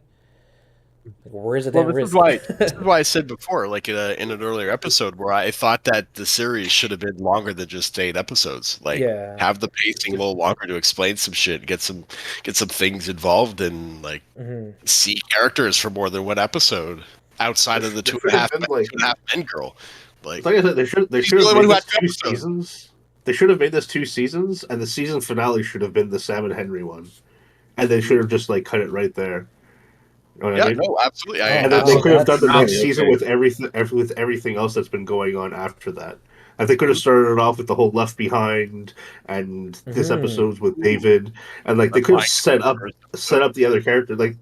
S3: Like, where's the
S4: Well,
S3: damn
S4: this is
S3: risk?
S4: why I said before, like in an earlier episode, where I thought that the series should have been longer than just 8 episodes. Like
S3: Yeah.
S4: have the pacing a little longer to explain some shit, get some things involved, and like
S3: Hmm.
S4: see characters for more than one episode outside of the
S1: there
S4: two
S1: should
S4: and a
S1: have
S4: half
S1: been
S4: men,
S1: like,
S4: 2.5 men girl. Like
S1: like I said, they
S4: he's
S1: should
S4: the
S1: have
S4: only one
S1: made
S4: who had
S1: this
S4: two
S1: two
S4: episodes.
S1: seasons. They should have made this 2 seasons, and the season finale should have been the Sam and Henry one, and they should have just like cut it right there. You know what I
S4: Yeah,
S1: mean?
S4: no, absolutely. I
S3: Oh
S1: And then they
S3: wow,
S1: could have
S4: absolutely
S1: done the
S3: that's
S1: next
S2: Okay,
S1: season
S2: okay.
S1: with with everything else that's been going on after that. And they could have started it off with the whole Left Behind and this
S3: hmm
S1: episodes with David, and like they could have
S4: like
S1: set up the other character. Like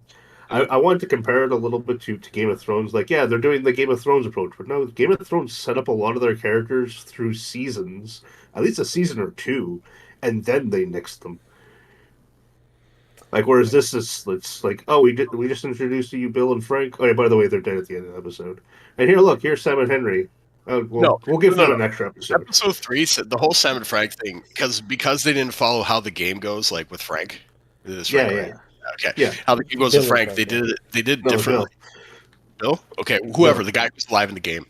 S1: I wanted to compare it a little bit to Game of Thrones. Like yeah, they're doing the Game of Thrones approach, but no, Game of Thrones set up a lot of their characters through seasons, at least a season or two, and then they nixed them. Like, whereas this is, it's like, oh, we just introduced to you Bill and Frank. Oh, yeah, by the way, they're dead at the end of the episode. And here, look, here's Sam and Henry. Oh,
S4: no,
S1: we'll give
S4: no,
S1: them
S4: no.
S1: an extra episode.
S4: Episode three, the whole Sam and Frank thing, because they didn't follow how the game goes, like with Frank. It is
S1: Yeah,
S4: Frank, right?
S1: yeah,
S4: Okay,
S1: yeah.
S4: how the game goes with
S3: Bill and
S4: Frank,
S3: Frank. Yeah.
S4: they did it
S1: No,
S4: differently.
S1: Bill.
S4: Bill, okay, whoever
S1: Bill.
S4: the guy who's alive in the game.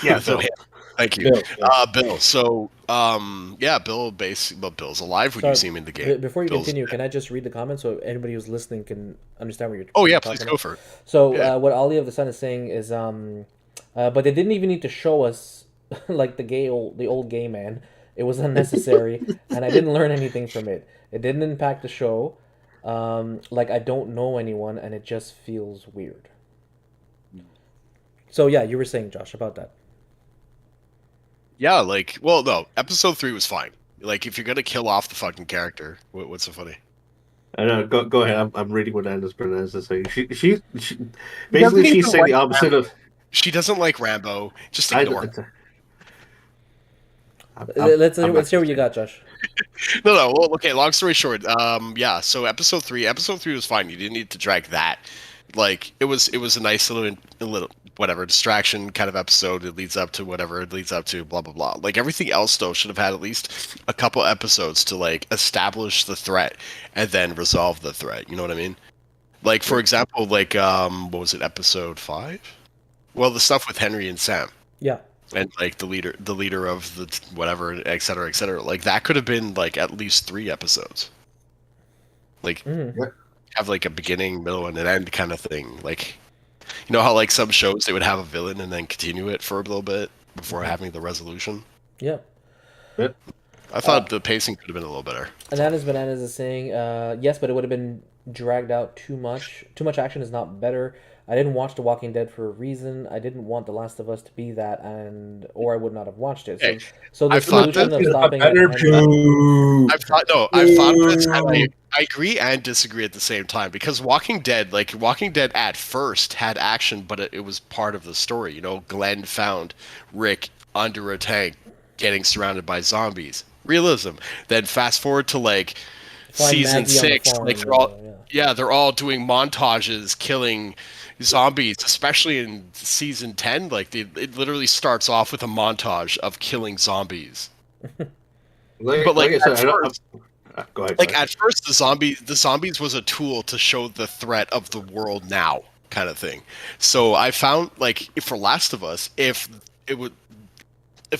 S1: Yeah,
S4: So,
S1: Bill.
S4: yeah, thank you,
S2: Bill. Yeah.
S4: Bill. So, yeah, Bill. Basically, well, Bill's alive when you
S3: Sorry,
S4: see him in the game.
S3: before you
S4: Bill's
S3: continue,
S4: dead.
S3: can I just read the comments so anybody who's listening can understand what you're,
S4: Oh
S3: what
S4: yeah,
S3: you're
S4: please
S3: talking
S4: go
S3: about?
S4: for it.
S3: So
S4: Yeah.
S3: what Ollie of the Sun is saying is, but they didn't even need to show us like the old gay man. It was unnecessary, and I didn't learn anything from it. It didn't impact the show. Like I don't know anyone, and it just feels weird. So yeah, you were saying, Josh, about that.
S4: Yeah, like, well, no, episode 3 was fine. Like, if you're gonna kill off the fucking character, what's so funny?
S1: I know. Go ahead. I'm reading what Anders Bernez is saying. She
S4: doesn't
S1: basically
S4: even
S1: she's saying
S4: like
S1: the opposite of.
S4: She doesn't like Rambo. Just
S1: I,
S4: ignore.
S3: Let's hear what you got, Josh.
S4: No. Well, okay. Long story short, yeah. So episode 3 was fine. You didn't need to drag that. Like, it was a nice little whatever distraction kind of episode. It leads up to whatever it leads up to. Blah blah blah. Like everything else though should have had at least a couple episodes to like establish the threat and then resolve the threat. You know what I mean? Like for example, like what was it, episode 5? Well, the stuff with Henry and Sam.
S3: Yeah.
S4: And like the leader of the whatever, et cetera, et cetera. Like that could have been like at least 3 episodes. Like
S3: Mm-hmm.
S4: have like a beginning, middle, and an end kind of thing. Like you know how like some shows they would have a villain and then continue it for a little bit before having the resolution.
S3: Yeah.
S4: I thought the pacing could have been a little better.
S3: Bananas is saying, yes, but it would have been dragged out too much. Too much action is not better. I didn't watch The Walking Dead for a reason. I didn't want The Last of Us to be that, or I would not have watched it.
S4: Hey,
S3: So the
S4: I've thought
S3: solution
S4: that-
S3: of stopping it.
S4: I've thought of this, and I agree and disagree at the same time because Walking Dead at first had action, but it was part of the story. You know, Glenn found Rick under a tank, getting surrounded by zombies. Realism. Then fast forward to like
S3: Find
S4: season
S3: Maggie on the
S4: 6,
S3: farm,
S4: like they're all
S3: yeah.
S4: they're all doing montages killing zombies, especially in season 10. Like it literally starts off with a montage of killing zombies. But like
S1: I said,
S4: at
S1: I don't.
S4: first,
S1: Go ahead.
S4: like
S1: sorry.
S4: at first the zombies was a tool to show the threat of the world now kind of thing. So I found like for Last of Us, if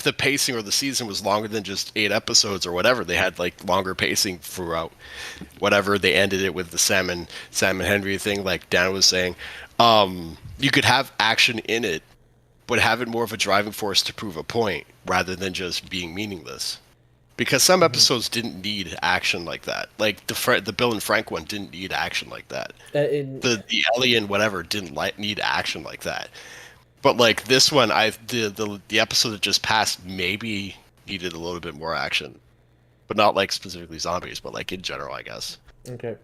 S4: the pacing or the season was longer than just 8 episodes or whatever, they had like longer pacing throughout whatever, they ended it with the Sam and Henry thing like Dan was saying. You could have action in it but have it more of a driving force to prove a point rather than just being meaningless. Because some episodes didn't need action like that. Like the Bill and Frank one didn't need action like that. The Ellie and whatever didn't need action like that. But like this one, the episode that just passed maybe needed a little bit more action. but not like specifically zombies, but like in general, I guess.
S3: Okay.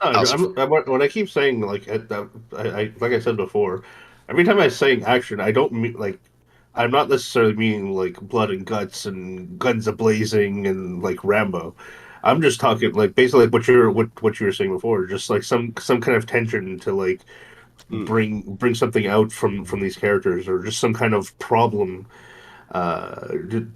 S1: When I keep saying like like I said before, every time I say action, I don't mean like I'm not necessarily meaning like blood and guts and guns a blazing and like Rambo. I'm just talking like basically like what you were saying before, just like some kind of tension to like
S4: Hmm.
S1: bring something out from these characters or just some kind of problem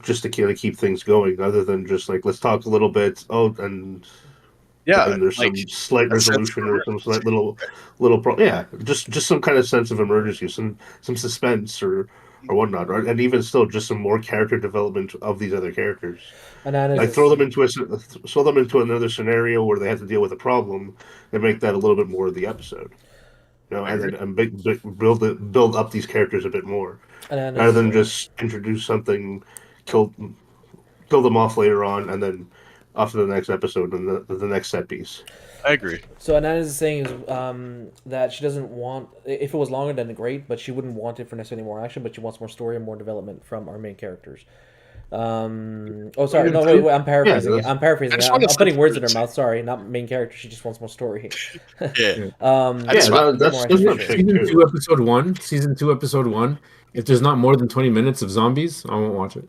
S1: just to kind of keep things going other than just like let's talk a little bit
S4: Yeah,
S1: and there's
S4: like
S1: some slight
S4: a sense of
S1: resolution or some slight
S4: urgency.
S1: yeah, just some kind of sense of emergency, some suspense or whatnot, right? And even still just some more character development of these other characters, like
S3: Ananas.
S1: throw them into another scenario where they have to deal with a problem and make that a little bit more of the episode,
S4: I
S1: and
S4: agree.
S1: then build up these characters a bit more rather
S3: Ananas.
S1: than just introduce something, kill kill them off later on, and then off to the next episode and the next set piece.
S4: I agree.
S3: So Ananas is saying that she doesn't want, if it was longer, then great, but she wouldn't want it for necessarily more action, but she wants more story and more development from our main characters. Oh, sorry. No, wait. I'm
S1: Yeah,
S3: paraphrasing it. I'm paraphrasing
S4: I
S3: it.
S4: just
S3: I'm
S4: want a
S3: putting
S4: sense of
S3: words in her
S4: urgency.
S3: mouth. Sorry, not main character. She just wants more story.
S4: Yeah,
S2: Yeah.
S4: I just want.
S3: A bit more
S1: that's
S3: action,
S1: what I'm
S3: sure.
S1: saying
S2: Season
S1: too.
S2: 2, episode 1. If there's not more than 20 minutes of zombies, I won't watch it.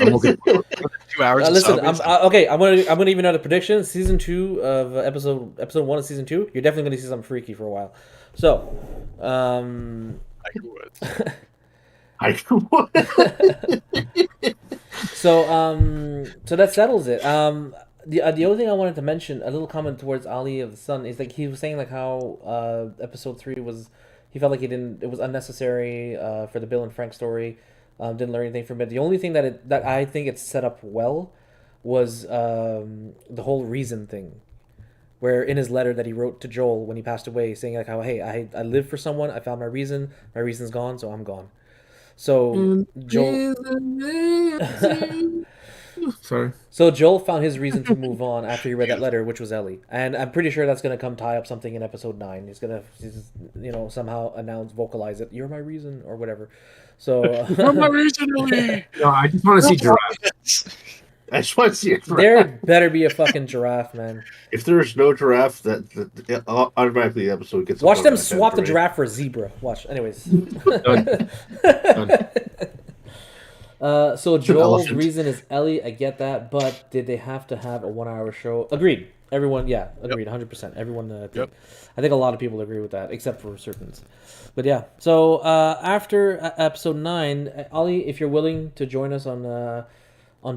S2: I'm okay.
S4: 2 hours of
S3: Listen,
S4: zombies.
S3: okay. I'm gonna even out a prediction. Season 2 of episode 1 of season 2. You're definitely gonna see something freaky for a while. So,
S4: I would.
S3: so that settles it. The other thing I wanted to mention, a little comment towards Ali of the Sun, is like he was saying like how episode 3 was, he felt like it was unnecessary for the Bill and Frank story. Didn't learn anything from it. The only thing that I think it's set up well was the whole reason thing, where in his letter that he wrote to Joel when he passed away, saying like how, hey, I lived for someone, I found my reason's gone, so I'm gone. So Joel.
S2: Sorry.
S3: So Joel found his reason to move on after he read that letter, which was Ellie, and I'm pretty sure that's gonna come tie up something in episode 9. He's somehow vocalize it. You're my reason or whatever. So
S4: Originally,
S2: No, I just want to see giraffe.
S1: I just want to see a giraffe.
S3: there better be a fucking giraffe, man.
S1: If there's no giraffe, that automatically the episode gets.
S3: Watch them
S1: 1 out of 10
S3: swap
S1: for
S3: the
S1: me.
S3: giraffe for a zebra. Watch, anyways.
S2: Done. Done.
S3: So Joel's
S1: elephant.
S3: reason is Ellie. I get that, but did they have to have a 1 hour show? Agreed. Everyone, yeah, agreed, 100%. Everyone, I think a lot of people agree with that, except for certains. But yeah, so after episode 9, Ollie, if you're willing to join us on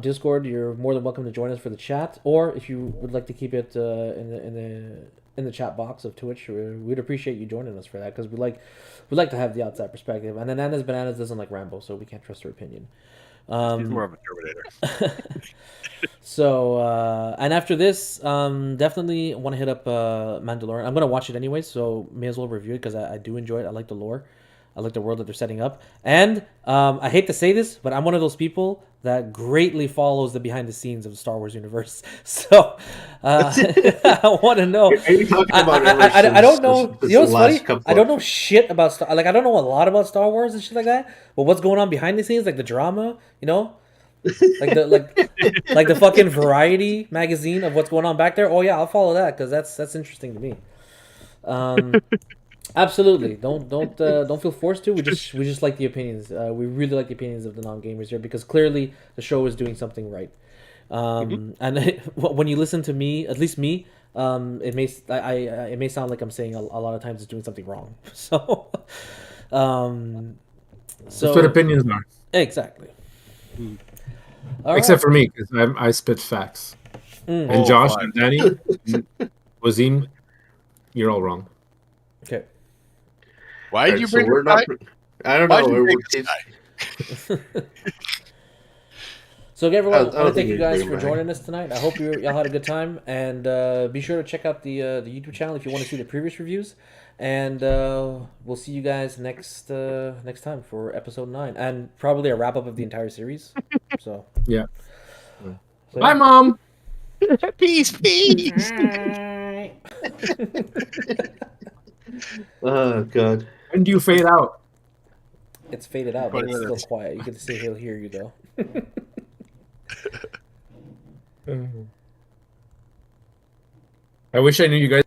S3: Discord, you're more than welcome to join us for the chat. Or if you would like to keep it in the chat box of Twitch, we'd appreciate you joining us for that because we like to have the outside perspective. And then Anna's Bananas doesn't like Rambo, so we can't trust her opinion.
S4: he's more of a Terminator.
S3: So and after this, definitely want to hit up Mandalorian. I'm gonna watch it anyway, so may as well review it because I do enjoy it. I like the lore, I like the world that they're setting up, and I hate to say this, but I'm one of those people that greatly follows the behind the scenes of the Star Wars universe. So I want to know.
S1: Are you talking about
S3: I don't know. You know what's funny?
S1: couple
S3: I don't know shit about Star. Like I don't know a lot about Star Wars and shit like that. But what's going on behind the scenes, like the drama, like the fucking Variety magazine of what's going on back there. Oh yeah, I'll follow that because that's interesting to me. Absolutely. Don't feel forced to. We just like the opinions. We really like the opinions of the non gamers here because clearly the show is doing something right. And when you listen to me, at least me, it may sound like I'm saying a lot of times it's doing something wrong. So,
S2: That's what opinions are.
S3: Exactly.
S2: Except for me, because I spit facts. And Josh and Danny, Wazim, you're all wrong.
S3: Okay.
S4: Why did you bring
S1: we're
S4: this
S1: not.
S4: guy?
S1: I don't
S4: Why'd
S1: know.
S4: you bring
S1: It's-
S4: this guy?
S3: So, everyone, I
S1: I
S3: want to
S1: don't
S3: thank
S1: think
S3: you
S1: we
S3: guys
S1: bring
S3: for
S1: back.
S3: joining us tonight. I hope y'all had a good time, and be sure to check out the YouTube channel if you want to see the previous reviews. And we'll see you guys next time for episode 9, and probably a wrap up of the entire series. So
S2: Yeah.
S3: so,
S2: Bye, Mom.
S4: Peace, peace.
S1: Oh God.
S2: When do you fade out?
S3: It's faded out, but
S4: 20
S3: it's still
S4: minutes.
S3: quiet. You can still hear you though.
S2: I wish I knew you guys